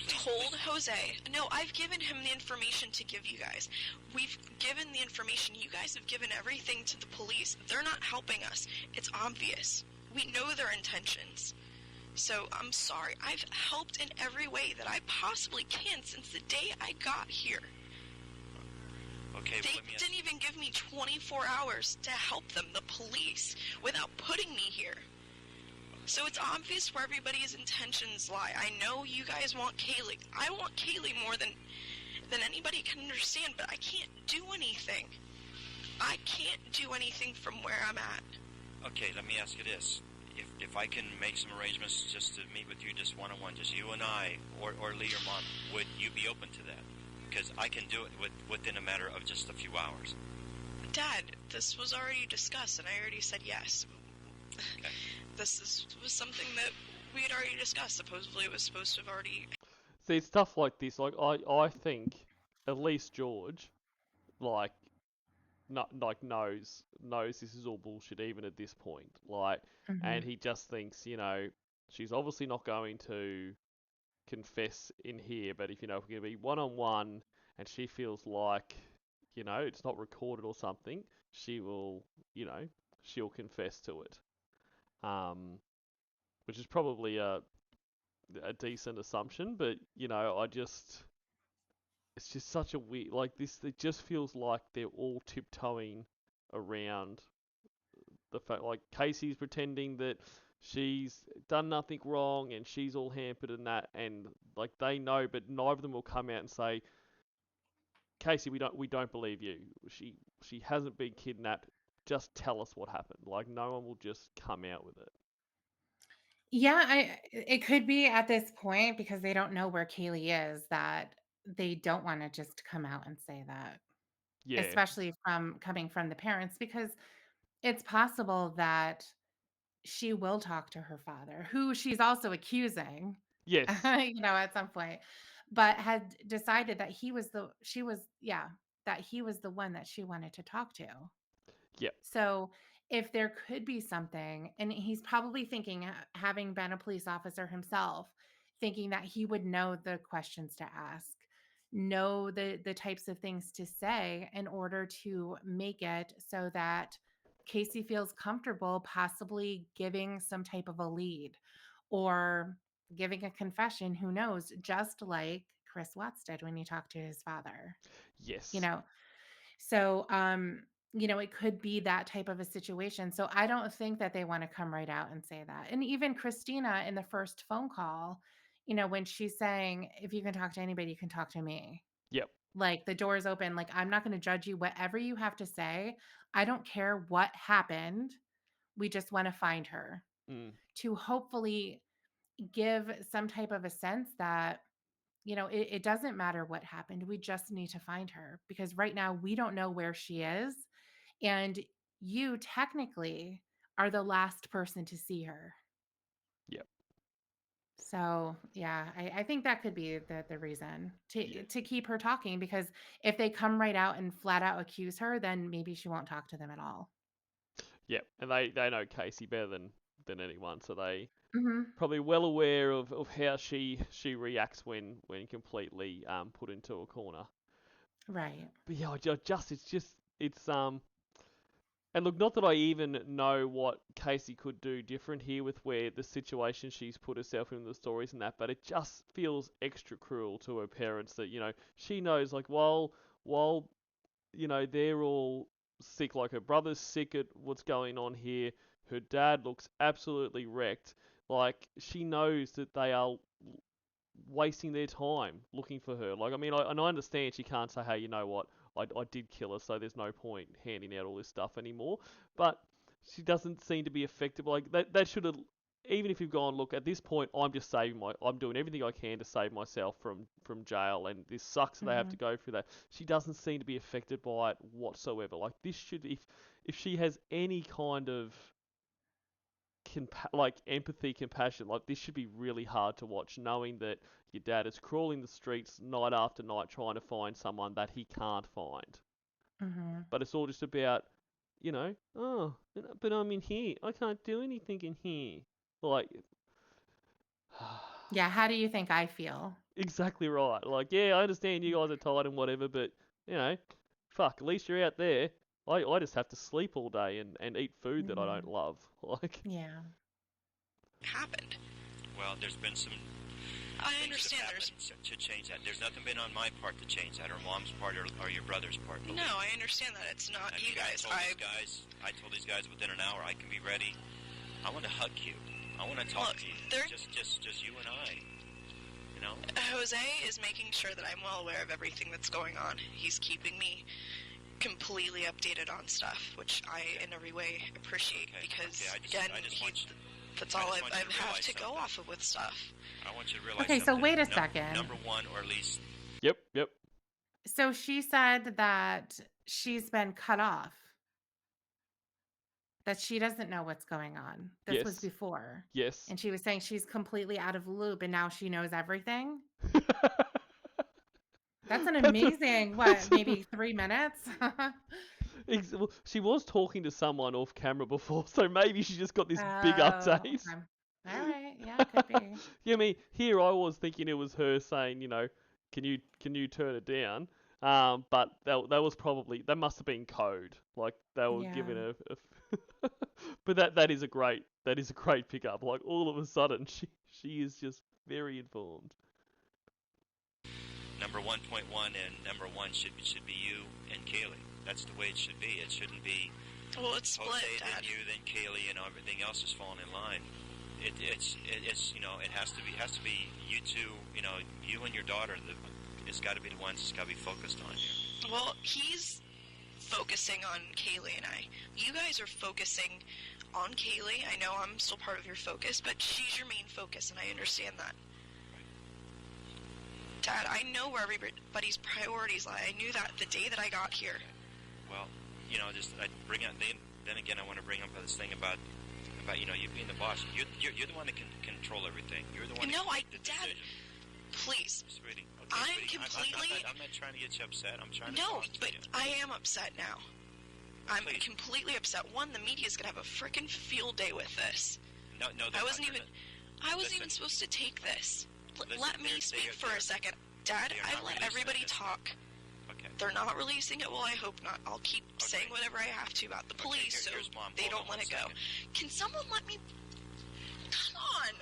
told Jose. No, I've given him the information to give you guys. We've given the information. You guys have given everything to the police. They're not helping us. It's obvious. We know their intentions. So, I'm sorry. I've helped in every way that I possibly can since the day I got here. Okay, They well, let me ask didn't even give me 24 hours to help them, the police, without putting me here. So it's obvious where everybody's intentions lie. I know you guys want Caylee. I want Caylee more than anybody can understand, but I can't do anything. I can't do anything from where I'm at. Okay, let me ask you this. if I can make some arrangements just to meet with you, just one-on-one, just you and I, or Lee or Mom, would you be open to that? Because I can do it within a matter of just a few hours. Dad, this was already discussed, and I already said yes. Okay. Was something that we had already discussed. Supposedly it was supposed to have already... See, it's stuff like this. Like I think at least George, like, knows this is all bullshit even at this point. Like, and he just thinks, she's obviously not going to confess in here, but if we're going to be one-on-one and she feels like, it's not recorded or something, she will, she'll confess to it. Which is probably a decent assumption, but, it's just such a weird, like this, it just feels like they're all tiptoeing around the fact, like Casey's pretending that she's done nothing wrong and she's all hampered in that, and like they know, but neither of them will come out and say, Casey, we don't believe you. She hasn't been kidnapped. Just tell us what happened. Like no one will just come out with it. Yeah, it could be at this point because they don't know where Caylee is that they don't want to just come out and say that, Yeah. especially coming from the parents, because it's possible that she will talk to her father, who she's also accusing, Yes. at some point, but had decided that that he was the one that she wanted to talk to. Yep. So if there could be something, and he's probably thinking, having been a police officer himself, thinking that he would know the questions to ask, know the types of things to say in order to make it so that Casey feels comfortable possibly giving some type of a lead or giving a confession, who knows, just like Chris Watts did when he talked to his father. Yes. So, it could be that type of a situation. So I don't think that they want to come right out and say that. And even Christina in the first phone call, when she's saying, if you can talk to anybody, you can talk to me. Yep. Like the door's open. Like, I'm not going to judge you. Whatever you have to say, I don't care what happened. We just want to find her to hopefully give some type of a sense that, it doesn't matter what happened. We just need to find her because right now we don't know where she is. And you technically are the last person to see her. Yep. So yeah, I think that could be the reason to keep her talking, because if they come right out and flat out accuse her, then maybe she won't talk to them at all. Yep. And they know Casey better than anyone, so they Mm-hmm. probably well aware of how she reacts when completely put into a corner. Right. But yeah, it's and look, not that I even know what Casey could do different here with where the situation she's put herself in the stories and that, but it just feels extra cruel to her parents that, she knows, like, while they're all sick, like her brother's sick at what's going on here, her dad looks absolutely wrecked, like, she knows that they are wasting their time looking for her. Like, I mean, I understand she can't say, hey, you know what, I did kill her, so there's no point handing out all this stuff anymore. But she doesn't seem to be affected. Like, that should have, even if you've gone, look, at this point, I'm doing everything I can to save myself from jail, and this sucks that they have to go through that. She doesn't seem to be affected by it whatsoever. Like, this should, if she has any kind of empathy, compassion, like this should be really hard to watch, knowing that your dad is crawling the streets night after night trying to find someone that he can't find. But it's all just about, but I'm in here. I can't do anything in here. Like, Yeah. How do you think I feel? exactly right. Like, yeah, I understand you guys are tired and whatever, but fuck, at least you're out there. I just have to sleep all day and eat food that I don't love. Like, yeah. Happened. Well, there's been some I things understand that there's... happened to change that. There's nothing been on my part to change that, or Mom's part, or your brother's part. No, I understand that. It's not I you mean, guys. I told these guys within an hour I can be ready. I want to hug you. I want to talk to you. Just you and I. Jose is making sure that I'm well aware of everything that's going on. He's keeping me completely updated on stuff, which I in every way appreciate, because again, That's I all just I want you to have realize to go something. off of with stuff. I want you to realize Okay, so something. wait a second. Number one, or at least Yep, yep. So she said that she's been cut off, that she doesn't know what's going on. This was Yes. before. Yes. And she was saying she's completely out of the loop and now she knows everything. That's an That's a- amazing, that's maybe 3 minutes? Well, she was talking to someone off camera before, so maybe she just got this big Oh, update. okay. All right. Yeah, could be. Yeah, I mean, here I was thinking it was her saying, can you turn it down? But that was probably, that must have been code. Like they were giving Yeah. a but that is a great pickup. Like all of a sudden she is just very informed. number 1.1 and number 1 should be you and Caylee. That's the way it should be. It shouldn't be Well, it's split, Jose, Dad. then you, then Caylee, and everything else is falling in line. It's it has to be you two. You and your daughter. It's got to be the ones that's got to be focused on here. Well, he's focusing on Caylee and I. You guys are focusing on Caylee. I know I'm still part of your focus, but she's your main focus, and I understand that. Dad, I know where everybody's priorities lie. I knew that the day that I got here. Well, I bring up. Then again, I want to bring up this thing about you being the boss. You're the one that can control everything. You're the one. No, that can make the Dad, decision. please. Sweetie, okay, I'm sweetie, completely. I'm not trying to get you upset. I'm trying to No, talk to but you. I am upset now. I'm Please. completely upset. One, the media's gonna have a frickin' field day with this. No, I wasn't even Listen. even supposed to take this. Listen, Let me speak for a second. Dad, they are I've not let releasing everybody this. talk. Okay. They're not releasing it. Well, I hope not. I'll keep saying whatever I have to about the Okay, police here's so Mom. they Hold don't on let one it go. second. Can someone let me... Come on!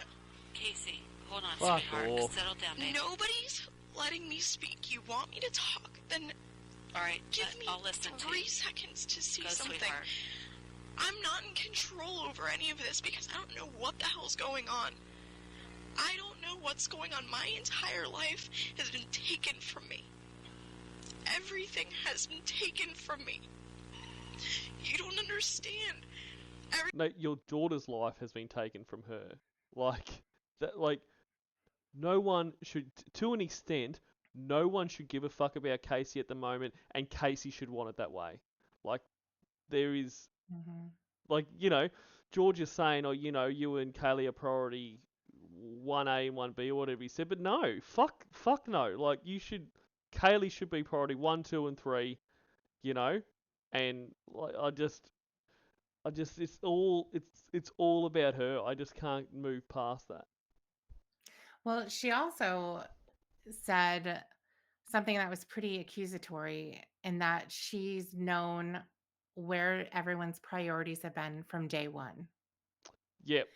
Casey, hold on, Fuck sweetheart. off. Settle down, baby. Nobody's letting me speak. You want me to talk? Then All right, give me I'll listen to 3 you. seconds to see Go, something. sweetheart. I'm not in control over any of this because I don't know what the hell's going on. I don't know what's going on. My entire life has been taken from me. Everything has been taken from me. You don't understand. No, your daughter's life has been taken from her. Like that. Like no one should, to an extent, no one should give a fuck about Casey at the moment, and Casey should want it that way. Like there is, Mhm. like George is saying, you and Caylee are priority 1A and 1B or whatever he said, but no, fuck no. Like Caylee should be priority 1, 2, and 3. And like it's all about her. I just can't move past that. Well, she also said something that was pretty accusatory in that she's known where everyone's priorities have been from day one. Yep,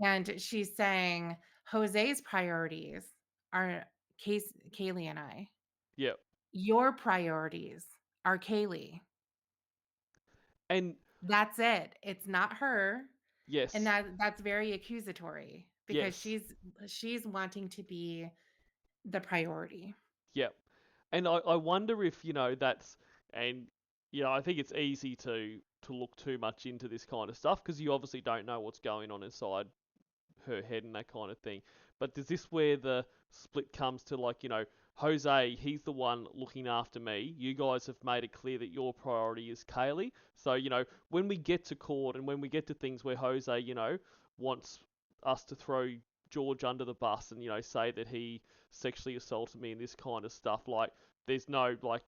And she's saying Jose's priorities are Kaylee and I. yep. Your priorities are Kaylee. And That's it. It's not her. yes, And that's very accusatory because yes, she's wanting to be the priority. yep. And I wonder if, that's, and, I think it's easy to look too much into this kind of stuff because you obviously don't know what's going on inside her head and that kind of thing. But is this where the split comes to, like, Jose, he's the one looking after me. You guys have made it clear that your priority is Caylee. So, when we get to court and when we get to things where Jose, wants us to throw George under the bus and, say that he sexually assaulted me and this kind of stuff, like, there's no, like,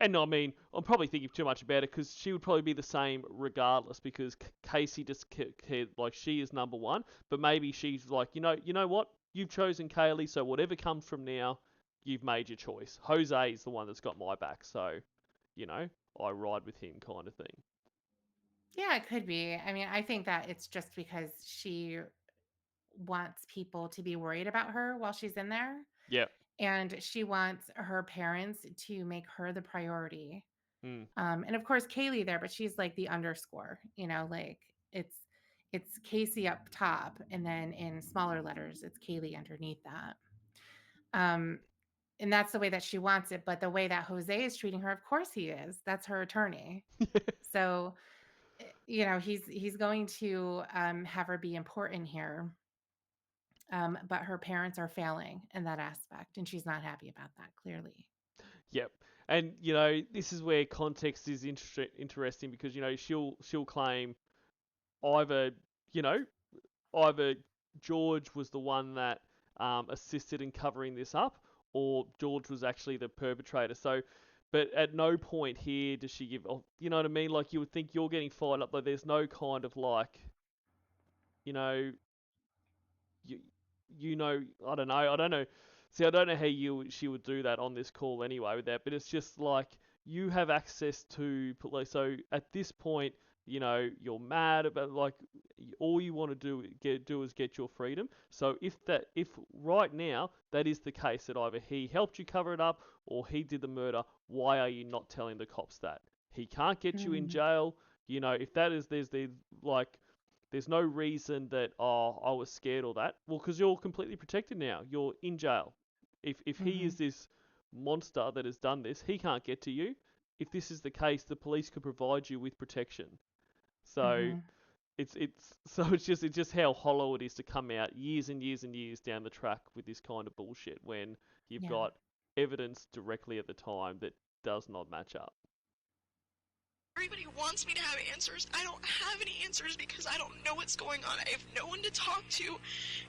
and I mean, I'm probably thinking too much about it because she would probably be the same regardless because Casey just cared, like, she is number one, but maybe she's like, you know what? You've chosen Caylee, so whatever comes from now, you've made your choice. Jose is the one that's got my back, so, I ride with him kind of thing. Yeah, it could be. I mean, I think that it's just because she wants people to be worried about her while she's in there. Yep. And she wants her parents to make her the priority. Mm. And of course, Kaylee there, but she's like the underscore, like it's Casey up top, and then in smaller letters, it's Kaylee underneath that. And that's the way that she wants it. But the way that Jose is treating her, of course he is. That's her attorney. So you know, he's going to have her be important here. But her parents are failing in that aspect, and she's not happy about that, clearly. Yep. And you know, this is where context is interesting because you know she'll claim either you know either George was the one that assisted in covering this up, or George was actually the perpetrator. So, but at no point here does she give, you know what I mean? Like you would think you're getting fired up, but there's no kind of like, you know, you, you know, I don't know. See, I don't know how she would do that on this call anyway with that, but it's just like you have access to police. So at this point, you know, you're mad about like all you want to do is get your freedom. So if right now that is the case that either he helped you cover it up or he did the murder, why are you not telling the cops that? He can't get you in Mm. jail. You know, if that is there's like there's no reason that I was scared or that. Well, because you're completely protected now. You're in jail. If he is Mhm. this monster that has done this, he can't get to you. If this is the case, the police could provide you with protection. So Mhm. it's just how hollow it is to come out years and years and years down the track with this kind of bullshit when you've Yeah. got evidence directly at the time that does not match up. Everybody wants me to have answers. I don't have any answers because I don't know what's going on. I have no one to talk to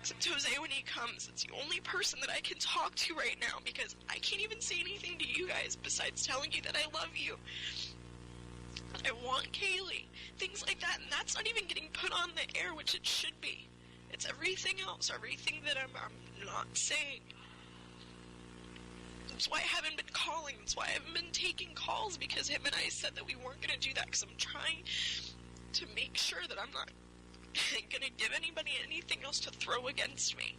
except Jose when he comes. It's the only person that I can talk to right now because I can't even say anything to you guys besides telling you that I love you. I want Caylee. Things like that, and that's not even getting put on the air, which it should be. It's everything else, everything that I'm not saying. That's why I haven't been calling. That's why I haven't been taking calls, because him and I said that we weren't going to do that because I'm trying to make sure that I'm not going to give anybody anything else to throw against me.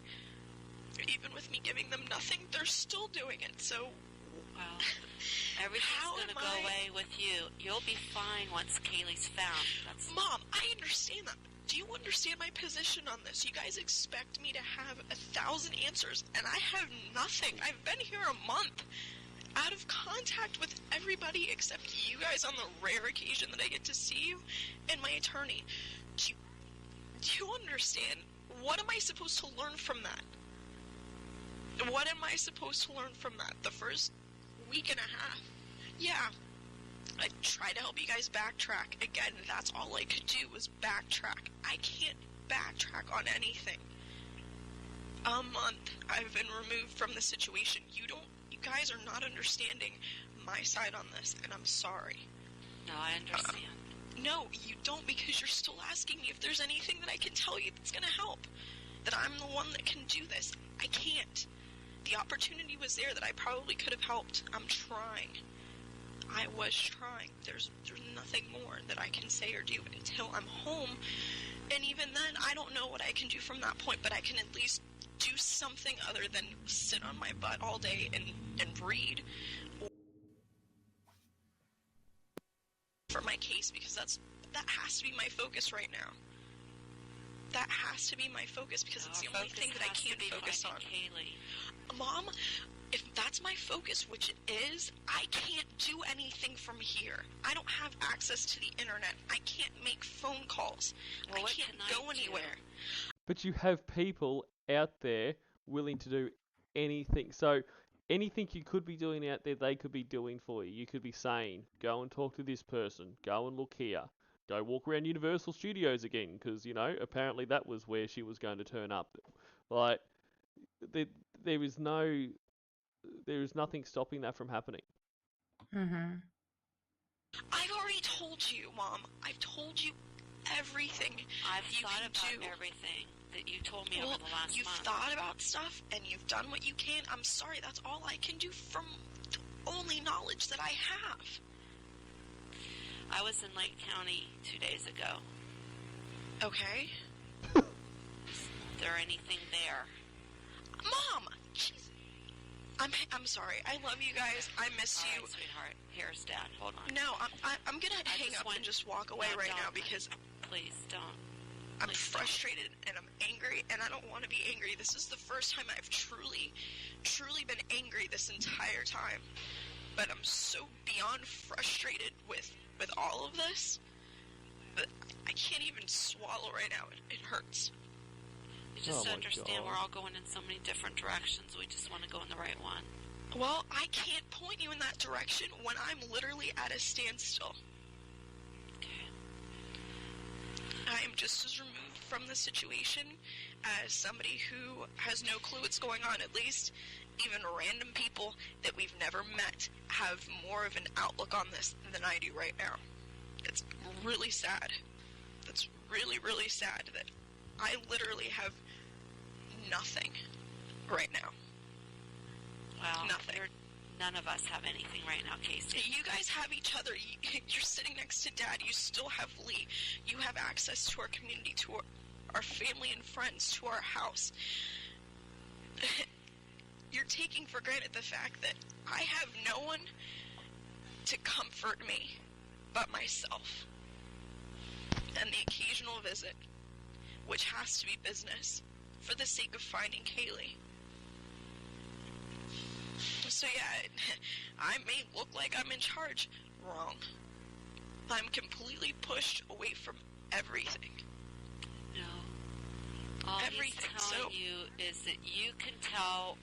Even with me giving them nothing, they're still doing it, so... Well, everything's going to go away with you. You'll be fine once Caylee's found. Mom, I understand that. Do you understand my position on this? You guys expect me to have 1,000 answers, and I have nothing. I've been here a month, out of contact with everybody except you guys on the rare occasion that I get to see you, and my attorney. Do you understand? What am I supposed to learn from that? What am I supposed to learn from that? The first week and a half. Yeah. I tried to help you guys backtrack. Again, that's all I could do was backtrack. I can't backtrack on anything. A month I've been removed from the situation. You guys are not understanding my side on this, and I'm sorry. No, I understand. No, you don't, because you're still asking me if there's anything that I can tell you that's gonna help. That I'm the one that can do this. I can't. The opportunity was there that I probably could have helped. I'm trying. I was trying. There's nothing more that I can say or do until I'm home. And even then, I don't know what I can do from that point, but I can at least do something other than sit on my butt all day and read for my case, because that has to be my focus right now. That has to be my focus, because it's the only thing that I can't focus on. Caylee. Mom, if that's my focus, which it is, I can't do anything from here. I don't have access to the internet. I can't make phone calls. Well, I can't go anywhere. But you have people out there willing to do anything. So anything you could be doing out there, they could be doing for you. You could be saying, go and talk to this person. Go and look here. Go walk around Universal Studios again, because, you know, apparently that was where she was going to turn up. Like, there is nothing stopping that from happening. Mhm. I've already told you, Mom. I've told you everything. I've you thought can about do. everything that you told me Well, over the last you've month. thought about stuff, and you've done what you can. I'm sorry, that's all I can do from the only knowledge that I have. I was in Lake County 2 days ago. Okay? Is there anything there? Mom! Jeez. I'm sorry. I love you guys. I miss All you. right, sweetheart. Here's Dad. Hold on. No, I'm gonna hang up and just walk away right now, because Please, don't. I'm frustrated and I'm angry, and I don't want to be angry. This is the first time I've truly been angry this entire time. But I'm so beyond frustrated with all of this I can't even swallow right now. It hurts. You just Oh my understand God. we're all going in so many different directions. We just want to go in the right one. Well, I can't point you in that direction when I'm literally at a standstill. Okay. I am just as removed from the situation as somebody who has no clue what's going on. At least even random people that we've never met have more of an outlook on this than I do right now. It's really sad. It's really, really sad that I literally have nothing right now. Well, Nothing. none of us have anything right now, Casey. You guys have each other. You're sitting next to Dad. You still have Lee. You have access to our community, to our family and friends, to our house. You're taking for granted the fact that I have no one to comfort me but myself. And the occasional visit, which has to be business, for the sake of finding Caylee. So yeah, I may look like I'm in charge. Wrong. I'm completely pushed away from everything. No. All he's Everything, telling so- you is that you can tell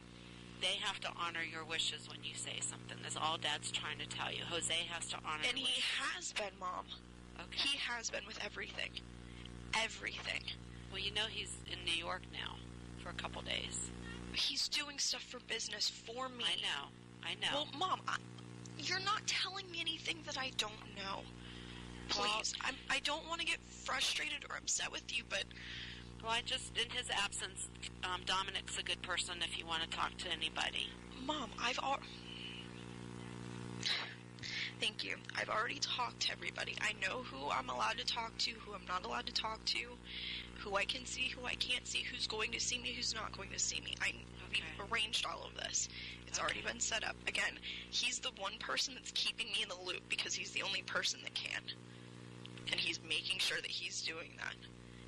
they have to honor your wishes when you say something. That's all Dad's trying to tell you. Jose has to honor And your he wishes. has been, Mom. Okay. He has been with everything. Everything. Well, you know he's in New York now for a couple days. He's doing stuff for business for me. I know. Well, Mom, you're not telling me anything that I don't know. Please. I don't want to get frustrated or upset with you, but... Well, I just, in his absence, Dominic's a good person if you want to talk to anybody. Mom, Thank you. I've already talked to everybody. I know who I'm allowed to talk to, who I'm not allowed to talk to, who I can see, who I can't see, who's going to see me, who's not going to see me. We've arranged all of this. It's already been set up. Again, he's the one person that's keeping me in the loop because he's the only person that can. And he's making sure that he's doing that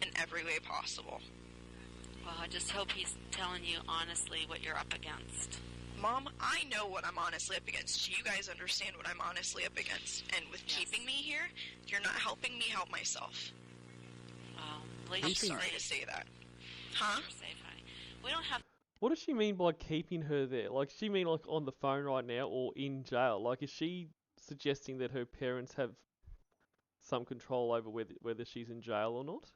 in every way possible. Well, I just hope he's telling you honestly what you're up against. Mom, I know what I'm honestly up against. You guys understand what I'm honestly up against. And with keeping me here, you're not helping me help myself. Well, I'm sorry to say that. Huh? You're safe, honey. We don't have... What does she mean by keeping her there? Like, does she mean like on the phone right now or in jail? Like, is she suggesting that her parents have some control over whether she's in jail or not?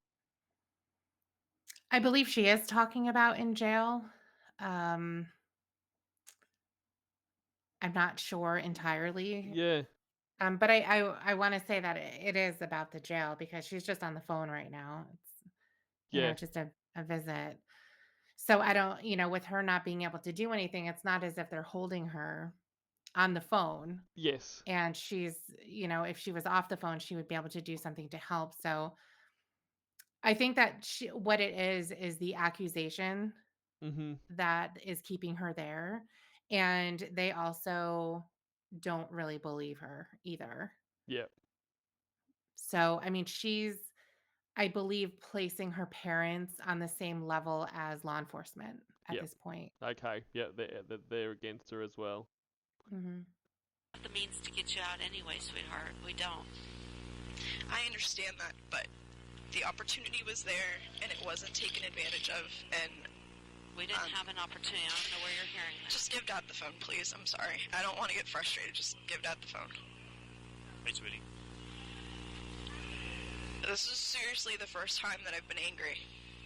I believe she is talking about in jail. I'm not sure entirely. Yeah. But I want to say that it is about the jail because she's just on the phone right now. It's, Yeah. just a visit. So I don't, with her not being able to do anything, it's not as if they're holding her on the phone. Yes. And she's, if she was off the phone, she would be able to do something to help. So I think that what it is the accusation Mm-hmm. that is keeping her there. And they also don't really believe her either. Yeah. So, I mean, she's, I believe, placing her parents on the same level as law enforcement at this point. Okay. Yeah, they're against her as well. Mm-hmm. the means to get you out anyway, sweetheart. We don't. I understand that, but the opportunity was there, and it wasn't taken advantage of, and... We didn't have an opportunity. I don't know where you're hearing this. Just give Dad the phone, please. I'm sorry. I don't want to get frustrated. Just give Dad the phone. Hey, sweetie. This is seriously the first time that I've been angry.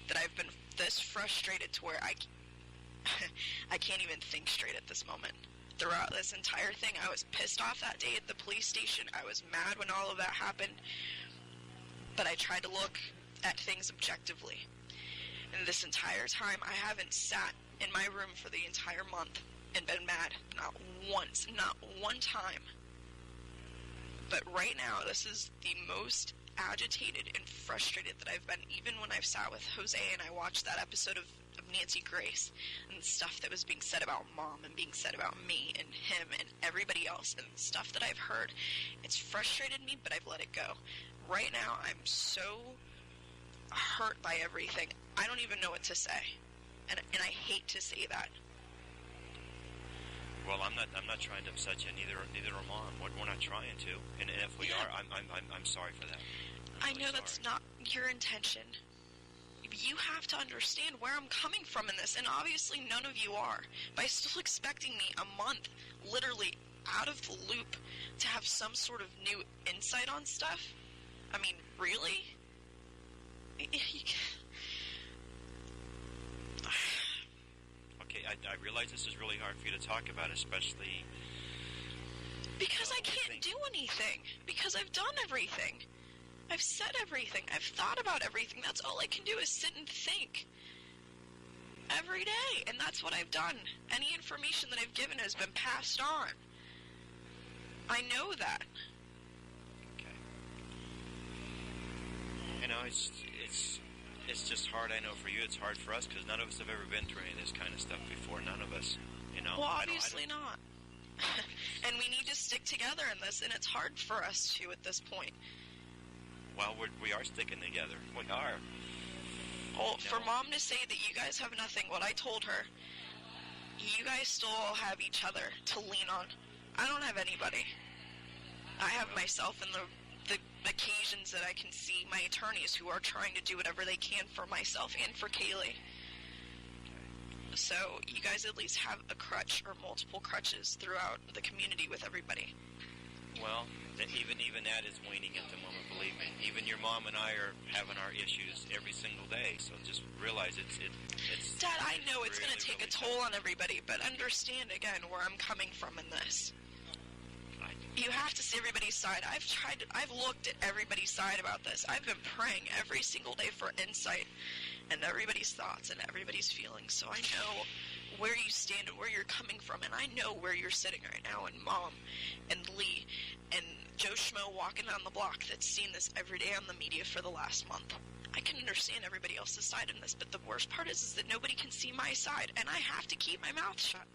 That I've been this frustrated to where I can't even think straight at this moment. Throughout this entire thing, I was pissed off that day at the police station. I was mad when all of that happened. But I tried to look at things objectively. And this entire time, I haven't sat in my room for the entire month and been mad. Not once. Not one time. But right now, this is the most agitated and frustrated that I've been, even when I've sat with Jose and I watched that episode of Nancy Grace and the stuff that was being said about Mom and being said about me and him and everybody else and the stuff that I've heard. It's frustrated me, but I've let it go. Right now, I'm so hurt by everything. I don't even know what to say. And I hate to say that. Well, I'm not trying to upset you. Neither are Mom. We're not trying to. And if we are, I'm sorry for that. I know that's not your intention. You have to understand where I'm coming from in this, and obviously none of you are. By still expecting me a month, literally out of the loop, to have some sort of new insight on stuff? I mean, really? Okay, I realize this is really hard for you to talk about, especially... Because I can't do anything. Because I've done everything. I've said everything. I've thought about everything. That's all I can do is sit and think. Every day. And that's what I've done. Any information that I've given has been passed on. I know that. Okay. You know, it's just hard, I know, for you. It's hard for us because none of us have ever been through any of this kind of stuff before. None of us, you know. Well, obviously not. And we need to stick together in this, and it's hard for us to at this point. Well, we are sticking together. We are. Well, for Mom to say that you guys have nothing, what I told her, you guys still all have each other to lean on. I don't have anybody. I have myself and the occasions that I can see my attorneys who are trying to do whatever they can for myself and for Caylee. So you guys at least have a crutch or multiple crutches throughout the community with everybody. Well, even that is waning at the moment, believe me. Even your mom and I are having our issues every single day, so just realize it's Dad, I know it's really, going to take really a toll on everybody, but understand again where I'm coming from in this. You have to see everybody's side. I've looked at everybody's side about this. I've been praying every single day for insight and everybody's thoughts and everybody's feelings, so I know where you stand and where you're coming from, and I know where you're sitting right now, and Mom and Lee and Joe Schmo walking down the block that's seen this every day on the media for the last month. I can understand everybody else's side in this, but the worst part is that nobody can see my side, and I have to keep my mouth shut.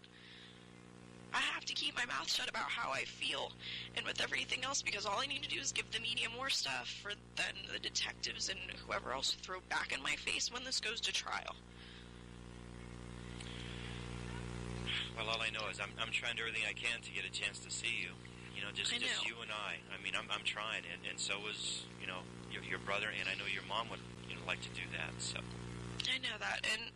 I have to keep my mouth shut about how I feel and with everything else, because all I need to do is give the media more stuff for then the detectives and whoever else to throw back in my face when this goes to trial. Well, all I know is I'm trying to do everything I can to get a chance to see you. You know, just you and I. I mean, I'm trying, and so is, you know, your brother, and I know your mom would, you know, like to do that. So I know that, and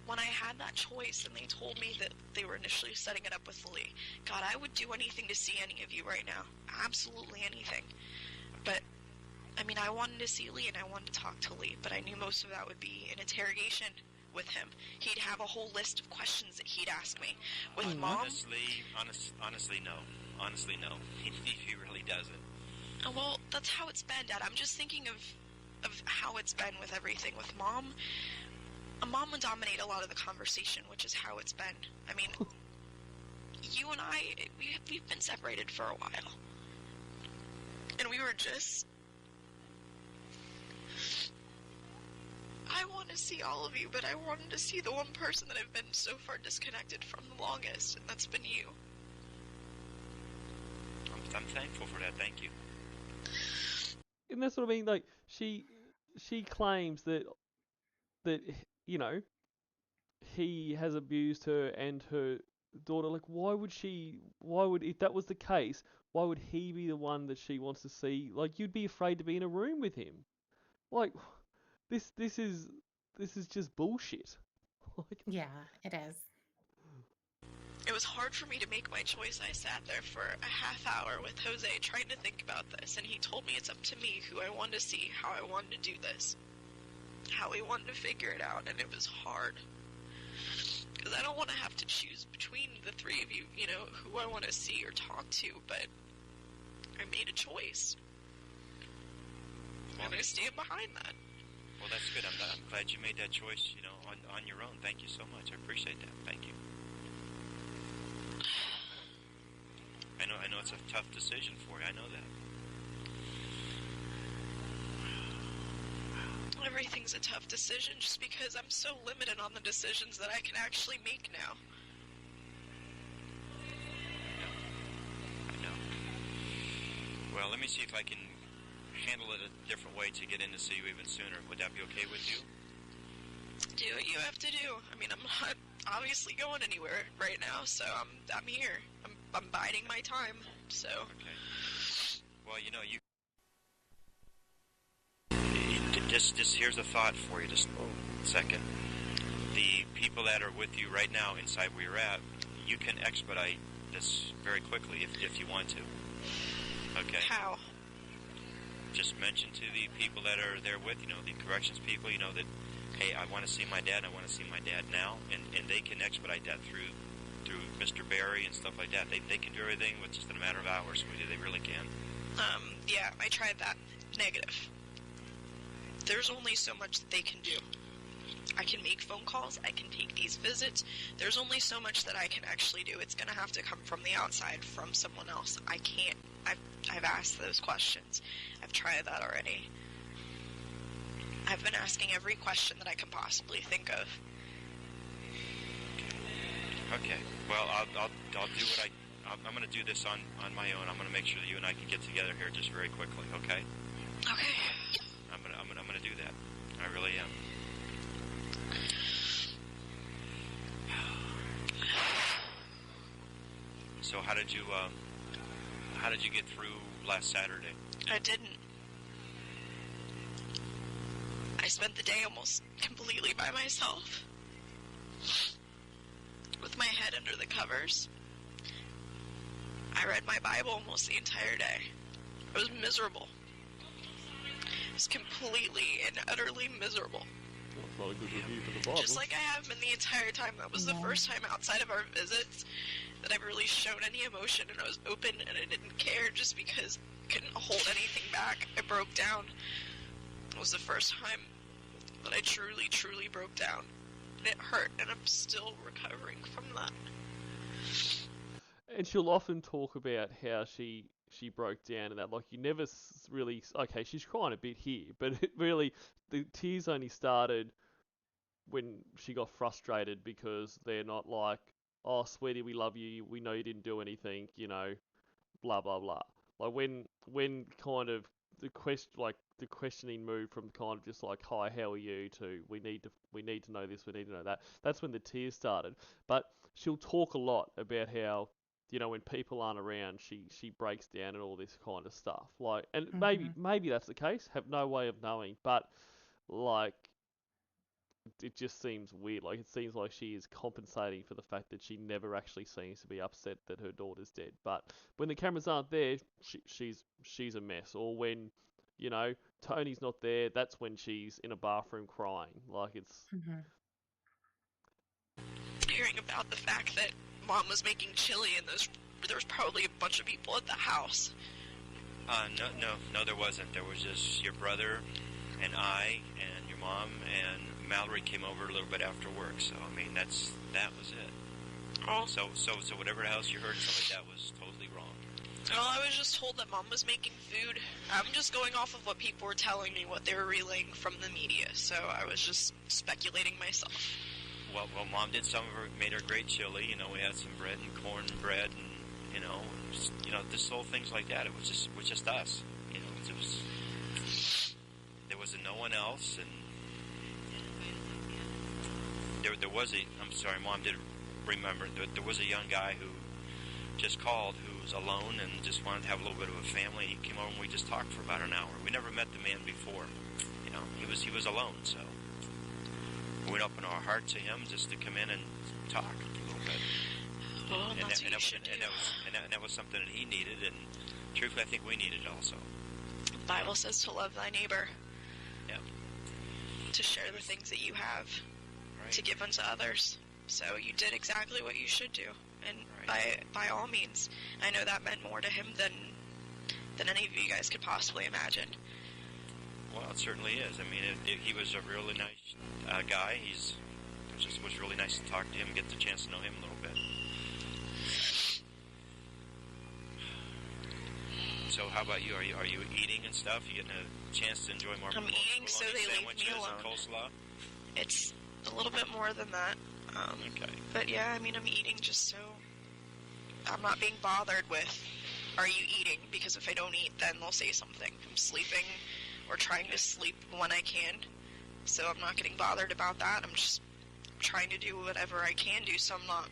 when I had that choice and they told me that they were initially setting it up with Lee, God, I would do anything to see any of you right now. Absolutely anything. But, I mean, I wanted to see Lee and I wanted to talk to Lee, but I knew most of that would be an interrogation with him. He'd have a whole list of questions that he'd ask me. With Mom... Honestly, no. Honestly, no. He really doesn't. Well, that's how it's been, Dad. I'm just thinking of how it's been with everything. With Mom... Mom would dominate a lot of the conversation, which is how it's been. I mean, you and I, we've been separated for a while. And we were just... I want to see all of you, but I wanted to see the one person that I've been so far disconnected from the longest, and that's been you. I'm thankful for that, thank you. And that's what I mean, like, she claims that, you know, he has abused her and her daughter. Like, if that was the case, why would he be the one that she wants to see? Like, you'd be afraid to be in a room with him. Like, this is just bullshit. Like, yeah, it is. It was hard for me to make my choice. I sat there for a half hour with Jose trying to think about this, and he told me it's up to me who I wanted to see, how I wanted to do this, how we wanted to figure it out, and it was hard. Because I don't want to have to choose between the three of you, you know, who I want to see or talk to, but I made a choice. And I stand behind that. Well, that's good. I'm glad you made that choice, you know, on your own. Thank you so much. I appreciate that. Thank you. I know it's a tough decision for you. I know that. Everything's a tough decision just because I'm so limited on the decisions that I can actually make now. I know. Well, let me see if I can handle it a different way to get in to see you even sooner. Would that be okay with you? Do what you have to do. I mean, I'm not obviously going anywhere right now, so I'm here. I'm biding my time, so... Okay. Well, you know, just here's a thought for you. Just a second. The people that are with you right now inside where you're at, you can expedite this very quickly if you want to. Okay. How? Just mention to the people that are there with, the corrections people, that, hey, I want to see my dad now, and they can expedite that through Mr. Barry and stuff like that. They can do everything with just in a matter of hours, sweetie. They really can. Yeah, I tried that. Negative. There's only so much that they can do. I can make phone calls, I can take these visits. There's only so much that I can actually do. It's going to have to come from the outside, from someone else. I can't. I've asked those questions. I've tried that already. I've been asking every question that I can possibly think of. Okay. Well, I'll do what I'm going to do this on my own. I'm going to make sure that you and I can get together here just very quickly. Okay. Okay. I'm going to do that. I really am. So how did you get through last Saturday? I didn't. I spent the day almost completely by myself, with my head under the covers. I read my Bible almost the entire day. I was miserable. I was completely and utterly miserable. That's not a good review for the Bible. Just like I have been the entire time. That was the first time outside of our visits that I've really shown any emotion, and I was open and I didn't care just because I couldn't hold anything back. I broke down. It was the first time that I truly, truly broke down. And it hurt, and I'm still recovering from that. And she'll often talk about how she broke down and that, like, you never really, okay, she's crying a bit here, but it really, the tears only started when she got frustrated because they're not like, oh, sweetie, we love you, we know you didn't do anything, blah, blah, blah. Like, when kind of the questioning moved from kind of just like, hi, how are you, to we need to know this, we need to know that. That's when the tears started. But she'll talk a lot about how, when people aren't around, she breaks down and all this kind of stuff. Like, and maybe that's the case. Have no way of knowing, but like, it just seems weird. Like, it seems like she is compensating for the fact that she never actually seems to be upset that her daughter's dead. But when the cameras aren't there, she's a mess. Or when, Tony's not there, that's when she's in a bathroom crying. Like, it's Hearing about the fact that Mom was making chili and there was probably a bunch of people at the house. No, there wasn't. There was just your brother and I and your mom, and Mallory came over a little bit after work. So I mean, that was it. Oh. So whatever else you heard, something like that was totally wrong. Well, I was just told that Mom was making food. I'm just going off of what people were telling me, what they were relaying from the media. So I was just speculating myself. Well, Mom did made her great chili. We had some bread and cornbread, and just little things like that. It was just us. There was no one else, and there was I'm sorry, Mom did remember there was a young guy who just called, who was alone and just wanted to have a little bit of a family. He came over and we just talked for about an hour. We never met the man before. He was alone, so we'd open our heart to him just to come in and talk a little bit. Well, that's what you should do. And that was something that he needed, and truthfully, I think we needed also. The Bible says to love thy neighbor. Yeah. To share the things that you have. Right. To give unto others. So you did exactly what you should do. And right. by all means, I know that meant more to him than any of you guys could possibly imagine. Well, it certainly is. I mean, he was a really nice guy. It was really nice to talk to him, get the chance to know him a little bit. So, how about you? Are you eating and stuff? You getting a chance to enjoy more? I'm eating, so they leave me alone. And coleslaw? It's a little bit more than that. Okay. But yeah, I mean, I'm eating just so I'm not being bothered with, are you eating? Because if I don't eat, then they'll say something. I'm sleeping or trying to sleep when I can. So I'm not getting bothered about that. I'm just trying to do whatever I can do so I'm not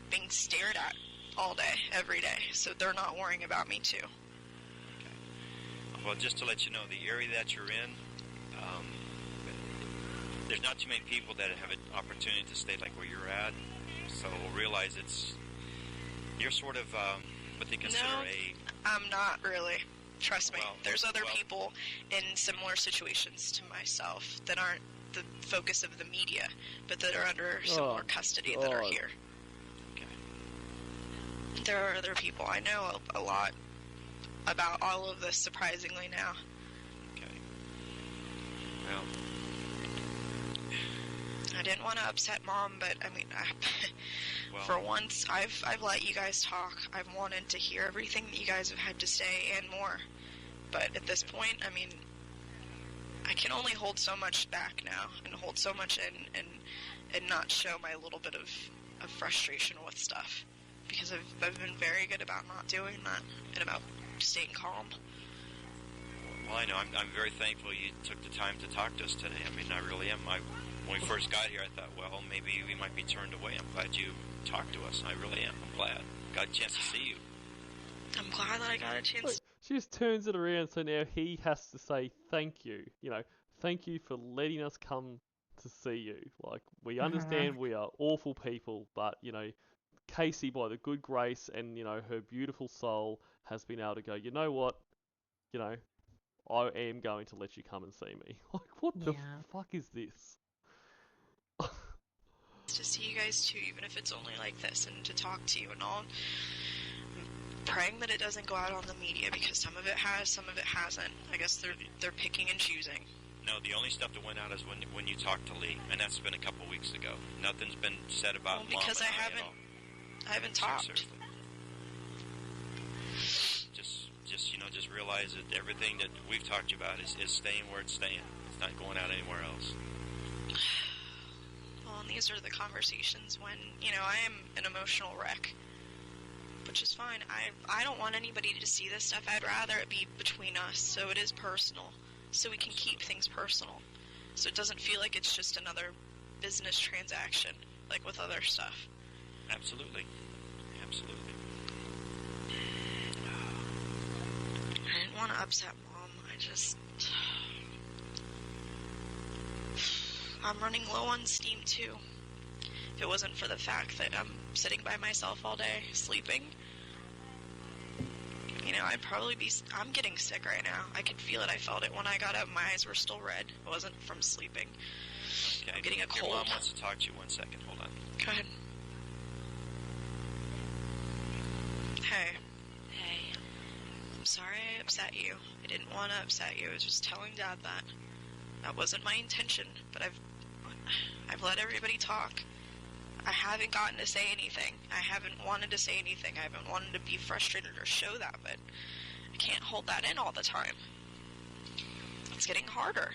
being stared at all day, every day. So they're not worrying about me too. Okay. Well, just to let you know, the area that you're in, there's not too many people that have an opportunity to stay like where you're at, so realize you're sort of what they consider I'm not really. Trust me. Well, There's other people in similar situations to myself that aren't the focus of the media, but that are under similar custody that are here. Okay. There are other people. I know a lot about all of this, surprisingly, now. Okay. Well, I didn't want to upset Mom, but I mean, well, for once, I've let you guys talk. I've wanted to hear everything that you guys have had to say and more. But at this point, I mean, I can only hold so much back now and hold so much in and not show my little bit of frustration with stuff. Because I've been very good about not doing that and about staying calm. well, I know. I'm very thankful you took the time to talk to us today. I mean, I really am. When we first got here, I thought, well, maybe we might be turned away. I'm glad you talked to us. I really am. I'm glad. Got a chance to see you. I'm glad that I got a chance. Look, she just turns it around, so now he has to say thank you. You know, thank you for letting us come to see you. Like, we understand we are awful people, but, you know, Casey, by the good grace and, you know, her beautiful soul, has been able to go, you know what? You know, I am going to let you come and see me. Like, what the fuck is this? To see you guys too, even if it's only like this, and to talk to you and all. I'm praying that it doesn't go out on the media, because some of it has, some of it hasn't. I guess they're picking and choosing. No, the only stuff that went out is when you talked to Lee, and that's been a couple weeks ago. Nothing's been said about Mom because and I haven't talked. Seriously. Just realize that everything that we've talked about is staying where it's staying. It's not going out anywhere else. Well, and these are the conversations when, you know, I am an emotional wreck, which is fine. I don't want anybody to see this stuff. I'd rather it be between us, so it is personal, so we can keep things personal, so it doesn't feel like it's just another business transaction, like with other stuff. Absolutely. Absolutely. I didn't want to upset Mom. I'm running low on steam, too. If it wasn't for the fact that I'm sitting by myself all day, sleeping, you know, I'm getting sick right now. I could feel it. I felt it when I got up. My eyes were still red. It wasn't from sleeping. Okay. I'm getting a cold. Your mom wants to talk to you 1 second. Hold on. Go ahead. Hey. Hey. I'm sorry I upset you. I didn't want to upset you. I was just telling Dad that. That wasn't my intention, but I've let everybody talk. I haven't gotten to say anything. I haven't wanted to say anything. I haven't wanted to be frustrated or show that, but I can't hold that in all the time. It's getting harder.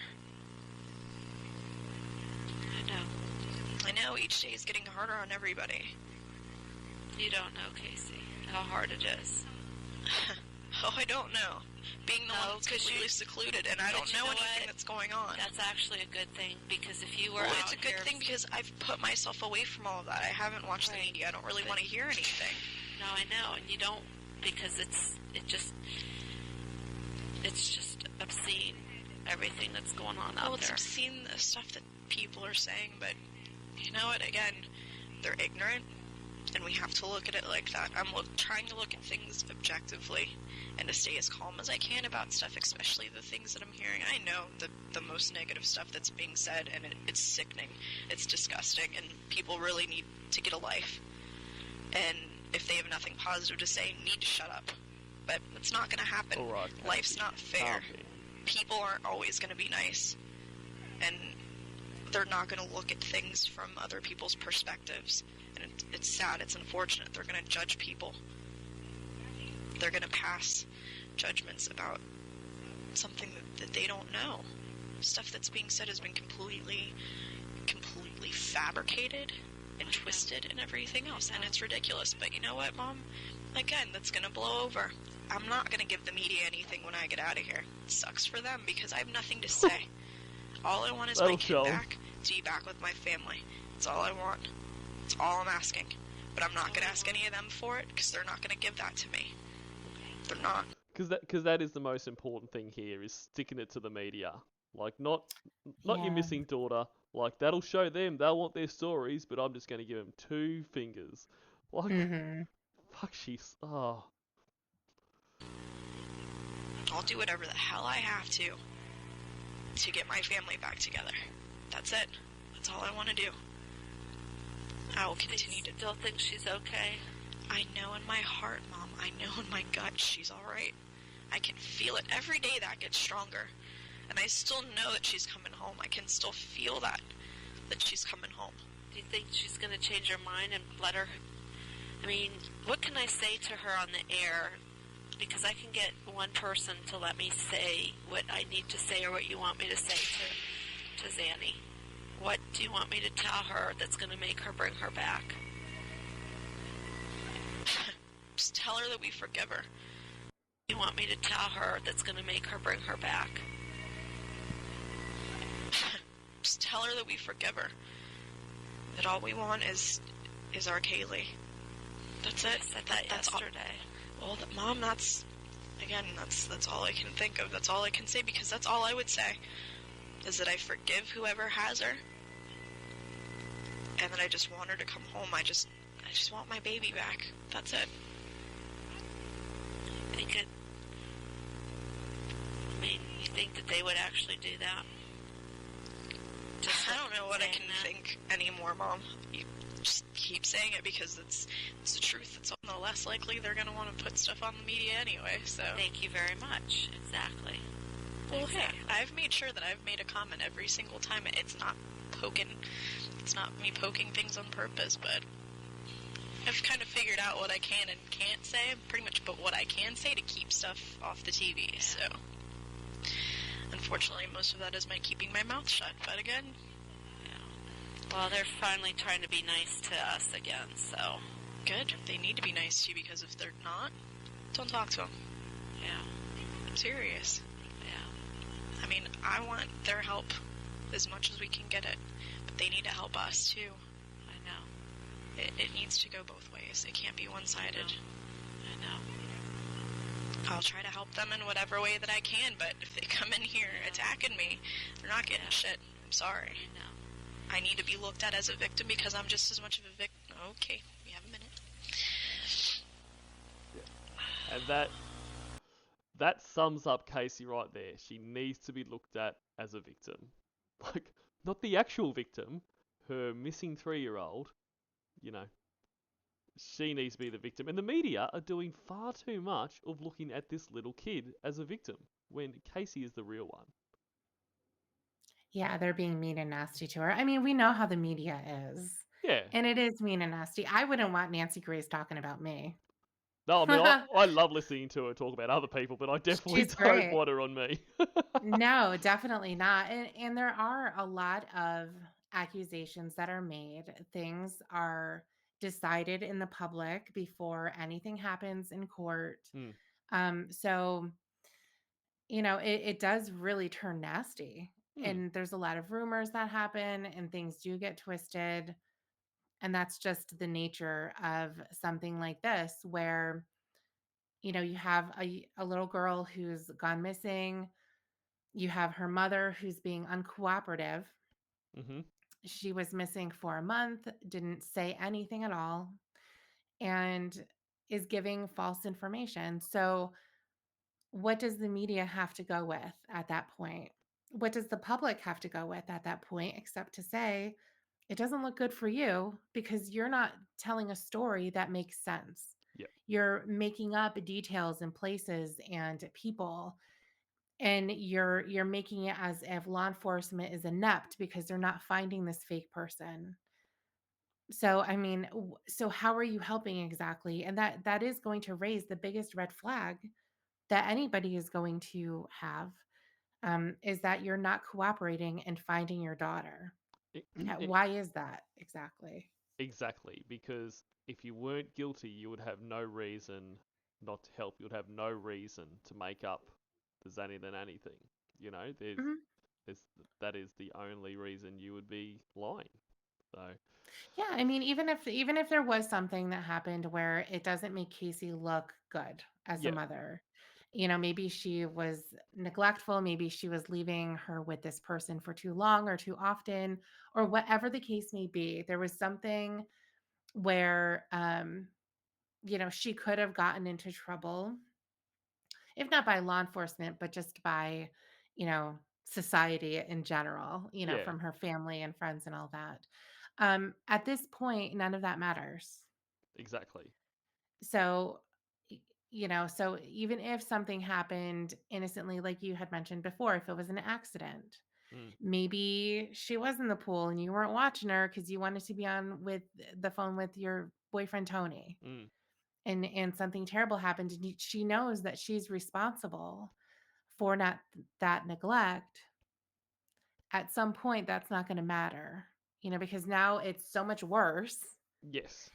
I know, each day is getting harder on everybody. You don't know, Casey, how hard it is. Oh, I don't know. Being the one that's completely secluded, and I don't know anything that's going on. That's actually a good thing, because if you were Well, out it's a good thing because I've put myself away from all of that. I haven't watched the media. I don't really want to hear anything. No, I know, and you don't, because it's just obscene, everything that's going on out there. Well, it's obscene, the stuff that people are saying, but you know what, again, they're ignorant, and we have to look at it like that. I'm trying to look at things objectively and to stay as calm as I can about stuff, especially the things that I'm hearing. I know the most negative stuff that's being said, and it's sickening. It's disgusting, and people really need to get a life. And if they have nothing positive to say, need to shut up. But it's not going to happen. All right, Life's not fair. People aren't always going to be nice. And they're not going to look at things from other people's perspectives. And it's sad. It's unfortunate. They're going to judge people. They're going to pass judgments about something that they don't know. Stuff that's being said has been completely fabricated and twisted and everything else, and it's ridiculous. But you know what, Mom? Again, that's going to blow over. I'm not going to give the media anything when I get out of here. It sucks for them because I have nothing to say. All I want is my kid back, to be back with my family. That's all I want. That's all I'm asking. But I'm not going to ask any of them for it because they're not going to give that to me. They're not. Because that is the most important thing here, is sticking it to the media. Like not your Yeah. missing daughter. Like that'll show them. They'll want their stories, but I'm just gonna give them two fingers. Like Mm-hmm. fuck, she's I'll do whatever the hell I have to get my family back together. That's it. That's all I want to do. I will continue to. Still think she's okay? I know in my heart, Mom. I know in my gut she's all right. I can feel it every day. That gets stronger, and I still know that she's coming home. I can still feel that she's coming home. Do you think she's going to change her mind and let her? I mean, what can I say to her on the air? Because I can get one person to let me say what I need to say or what you want me to say to Zanny. What do you want me to tell her that's going to make her bring her back? Just tell her that we forgive her. You want me to tell her that's going to make her bring her back? Just tell her that we forgive her. That all we want is our Caylee. That's it. I said that yesterday. Well, Mom, that's all I can think of. That's all I can say, because that's all I would say, is that I forgive whoever has her, and that I just want her to come home. I just want my baby back. That's it. You think that they would actually do that? I don't know what I can think anymore, Mom. You just keep saying it because it's the truth. It's on the less likely they're going to want to put stuff on the media anyway, so... Thank you very much. Exactly. Well, exactly. Hey, I've made sure that I've made a comment every single time. It's not me poking things on purpose, but I've kind of figured out what I can and can't say, pretty much, but what I can say to keep stuff off the TV, so... Unfortunately, most of that is my keeping my mouth shut, but again... Yeah. Well, they're finally trying to be nice to us again, so... Good. They need to be nice to you, because if they're not, don't talk to them. Yeah. I'm serious. Yeah. I mean, I want their help as much as we can get it, but they need to help us, too. I know. It needs to go both ways. It can't be one-sided. I know. I'll try to help them in whatever way that I can, but if they come in here attacking me, they're not getting shit. I'm sorry. I know. I need to be looked at as a victim because I'm just as much of a victim. Okay, we have a minute. Yeah. And that sums up Casey right there. She needs to be looked at as a victim. Like, not the actual victim, her missing 3-year-old, you know. She needs to be the victim. And the media are doing far too much of looking at this little kid as a victim when Casey is the real one. Yeah, they're being mean and nasty to her. I mean, we know how the media is. Yeah. And it is mean and nasty. I wouldn't want Nancy Grace talking about me. No, I mean, I love listening to her talk about other people, but I definitely She's don't great. want her on me. No, definitely not. And there are a lot of accusations that are made. Things are decided in the public before anything happens in court. So, it does really turn nasty. And there's a lot of rumors that happen and things do get twisted. And that's just the nature of something like this, where, you have a little girl who's gone missing. You have her mother who's being uncooperative. Mm-hmm. She was missing for a month, didn't say anything at all, and is giving false information. So, what does the media have to go with at that point? What does the public have to go with at that point, except to say, it doesn't look good for you because you're not telling a story that makes sense. Yep. You're making up details and places and people, and you're making it as if law enforcement is inept because they're not finding this fake person. So, I mean, so how are you helping exactly? And that is going to raise the biggest red flag that anybody is going to have, is that you're not cooperating and finding your daughter. Why is that exactly? Exactly, because if you weren't guilty, you would have no reason not to help. You would have no reason to make up the Zanny the Nanny thing. That is the only reason you would be lying. So yeah, I mean, even if there was something that happened where it doesn't make Casey look good as a mother, maybe she was neglectful, maybe she was leaving her with this person for too long or too often, or whatever the case may be. There was something where she could have gotten into trouble, if not by law enforcement, but just by, society in general, Yeah, from her family and friends and all that. At this point, none of that matters. exactly. So, so even if something happened innocently, like you had mentioned before, if it was an accident, Mm, maybe she was in the pool and you weren't watching her because you wanted to be on with the phone with your boyfriend Tony, mm, and something terrible happened, and she knows that she's responsible for not that neglect. At some point, that's not going to matter, because now it's so much worse, yes.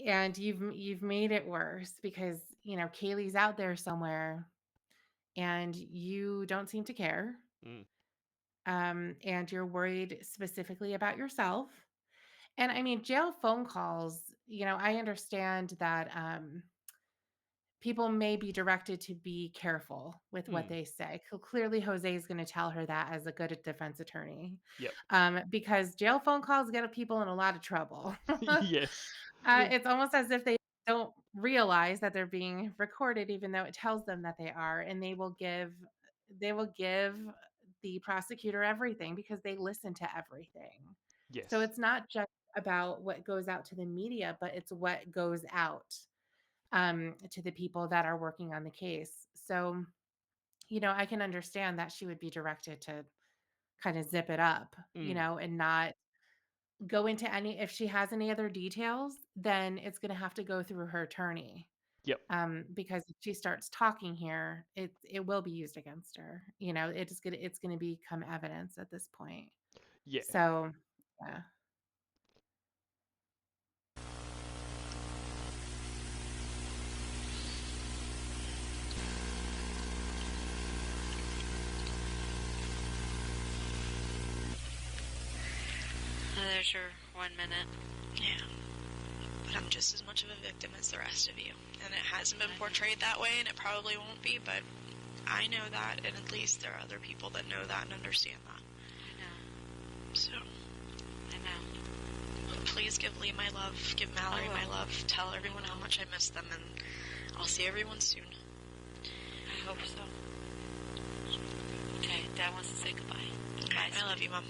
and you've made it worse because Caylee's out there somewhere, and you don't seem to care, Mm, and you're worried specifically about yourself. And I mean, jail phone calls, I understand that people may be directed to be careful with what mm, they say. Clearly, Jose is going to tell her that as a good defense attorney, yep. because jail phone calls get people in a lot of trouble. Yes. It's almost as if they don't realize that they're being recorded, even though it tells them that they are, and they will give the prosecutor everything because they listen to everything. So Yes. it's not just about what goes out to the media, but it's what goes out to the people that are working on the case. So, I can understand that she would be directed to kind of zip it up, Mm, and not go into any, if she has any other details, then it's going to have to go through her attorney. yep. Because if she starts talking here, it will be used against her. It's gonna become evidence at this point. Yeah. So, yeah. There's your 1 minute. Yeah. But I'm just as much of a victim as the rest of you. And it hasn't been portrayed that way, and it probably won't be, but I know that, and at least there are other people that know that and understand that. I know. So, I know. please give Lee my love, give Mallory my love, tell everyone how much I miss them, and I'll see everyone soon. I hope so. Okay, Dad wants to say goodbye. Bye, I love you, Mom.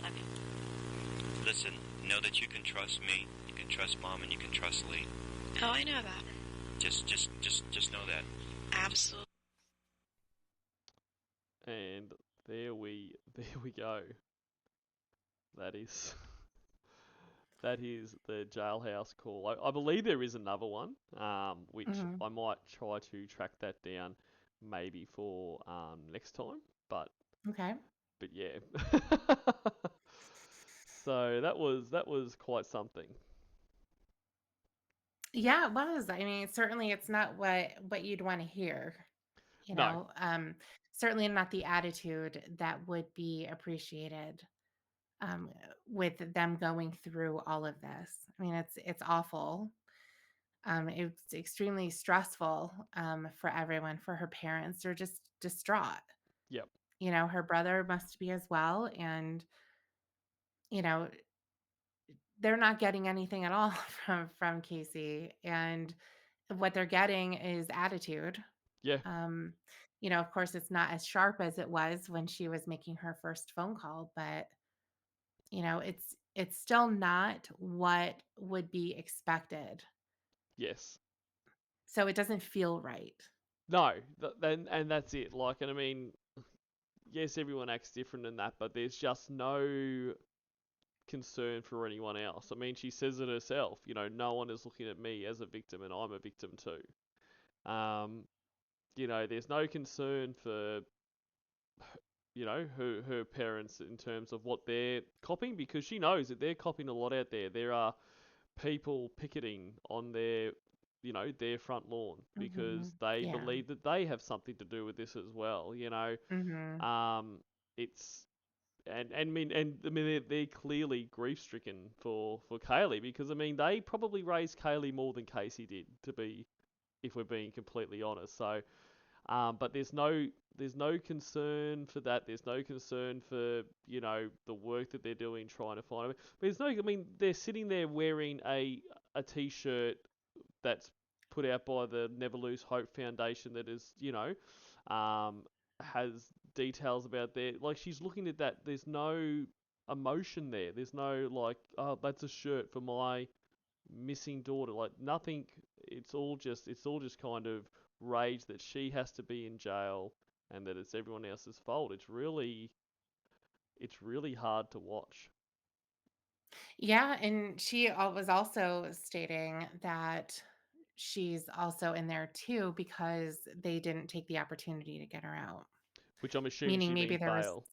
Love you. Listen, know that you can trust me, you can trust Mom, and you can trust Lee. Oh, I know that. Just know that. Absolutely. And there we go. That is that is the Jailhouse call. I believe there is another one, which Mhm. I might try to track that down, maybe for next time. But Okay. yeah. So that was quite something. Yeah, it was. I mean, certainly it's not what you'd want to hear, you No. know. Certainly not the attitude that would be appreciated um with them going through all of this. I mean, it's awful. It's extremely stressful for everyone, for her parents. They're just distraught. Yep. Her brother must be as well. And, you know, they're not getting anything at all from Casey. And what they're getting is attitude. Yeah. Um, of course, it's not as sharp as it was when she was making her first phone call, but it's still not what would be expected. Yes. So it doesn't feel right. No. And that's it. Like, and I mean, yes, everyone acts different in that, but there's just no concern for anyone else. I mean, she says it herself. No one is looking at me as a victim, and I'm a victim too. Um, there's no concern for her parents in terms of what they're copying, because she knows that they're copying a lot out there. There are people picketing on their front lawn Hmm. because they Yeah. believe that they have something to do with this as well. Hmm. It's I mean they're clearly grief stricken for Caylee, because I mean they probably raised Caylee more than Casey did, to be, if we're being completely honest. So But there's no concern for that. There's no concern for the work that they're doing trying to find him. There's no. I mean, they're sitting there wearing a t-shirt that's put out by the Never Lose Hope Foundation that is has details about there. Like she's looking at that. There's no emotion there. There's no like, oh, that's a shirt for my missing daughter. Like nothing. It's all just kind of rage that she has to be in jail and that it's everyone else's fault. It's really hard to watch. Yeah, and she was also stating that she's also in there too because they didn't take the opportunity to get her out. Which I'm assuming Meaning she maybe means there was, bail.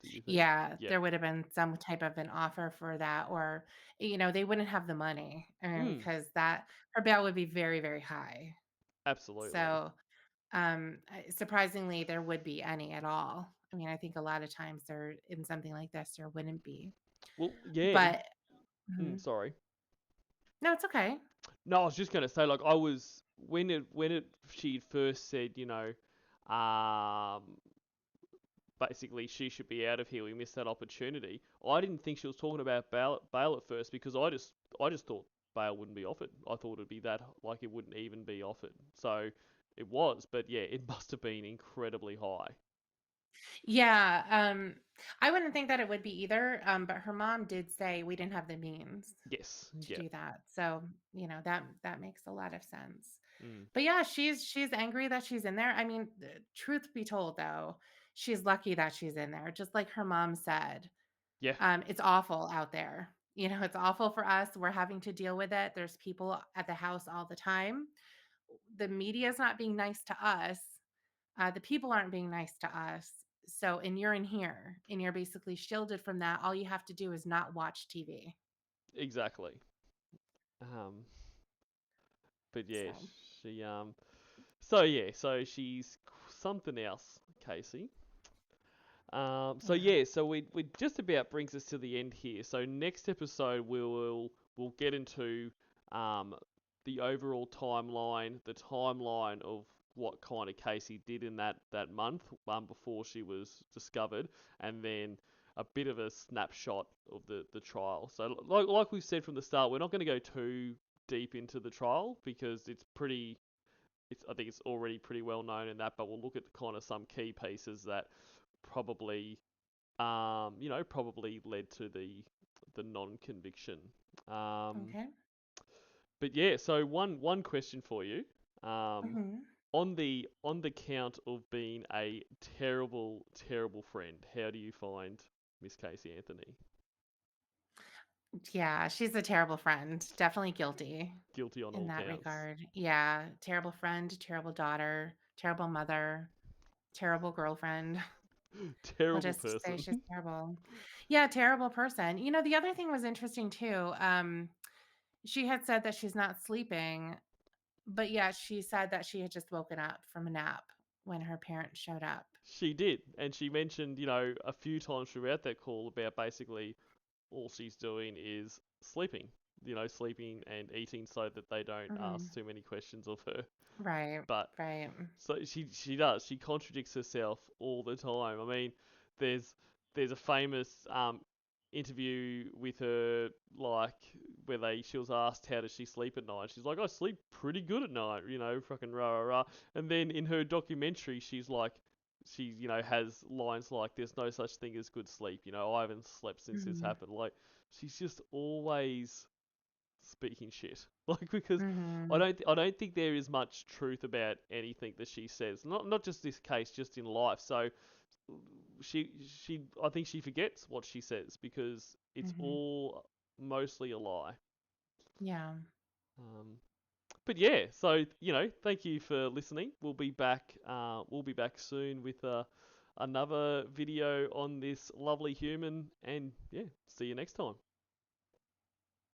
Do you think? yeah, Yeah. there would have been some type of an offer for that, or they wouldn't have the money. I mean, Mm, because that her bail would be very, very high. absolutely. So, surprisingly, there would be any at all. I mean, I think a lot of times there in something like this there wouldn't be. Well, yeah, and But mhm. sorry. No, it's okay. No, I was just gonna say, like, I was when it she'd first said, um, basically she should be out of here. We missed that opportunity. I didn't think she was talking about bail at first because I just thought bail wouldn't be offered. I thought it'd be that like it wouldn't even be offered. So it was, but yeah, it must have been incredibly high. Yeah, I wouldn't think that it would be either. But her mom did say we didn't have the means Yes. to Yeah. do that. So, that makes a lot of sense. Mm. But yeah, she's angry that she's in there. I mean, truth be told though, she's lucky that she's in there. Just like her mom said. Yeah. It's awful out there. It's awful for us. We're having to deal with it. There's people at the house all the time. The media is not being nice to us. The people aren't being nice to us. So, and you're in here and you're basically shielded from that. All you have to do is not watch TV. Exactly. Um, but yeah, So, she so she's something else, Casey. So yeah. yeah, so we just about brings us to the end here. So next episode we'll get into um the overall timeline, the timeline of what kind of Casey did in that month before she was discovered, and then a bit of a snapshot of the trial. So like we said from the start, we're not going to go too deep into the trial because I think it's already pretty well known in that, but we'll look at kind of some key pieces that probably probably led to the non-conviction. Um, Okay. but yeah, so one question for you. Um, hmm on the count of being a terrible, terrible friend, how do you find Miss Casey Anthony? Yeah, she's a terrible friend. Definitely guilty Guilty on in all that counts. regard. Yeah, terrible friend, terrible daughter, terrible mother, terrible girlfriend. I'll Terrible just say person. she's terrible. Yeah, terrible person. The other thing was interesting too. She had said that she's not sleeping, but yet she said that she had just woken up from a nap when her parents showed up. She did, and she mentioned, a few times throughout that call about basically all she's doing is sleeping. Sleeping and eating so that they don't Mhm. ask too many questions of her. Right, But right. so she does. She contradicts herself all the time. I mean, there's there's a famous interview with her like where she was asked how does she sleep at night. She's like, I sleep pretty good at night. Fucking rah rah rah. And then in her documentary, she's like. She, has lines like, "There's no such thing as good sleep." I haven't slept since this Mhm. happened. Like, she's just always speaking shit. Like because I Mhm. don't I don't think there is much truth about anything that she says. Not just this case, just in life. So she I think she forgets what she says because it's Mhm. all mostly a lie. Yeah. Um, but yeah, so thank you for listening. We'll be back. We'll be back soon with another video on this lovely human. And yeah, see you next time.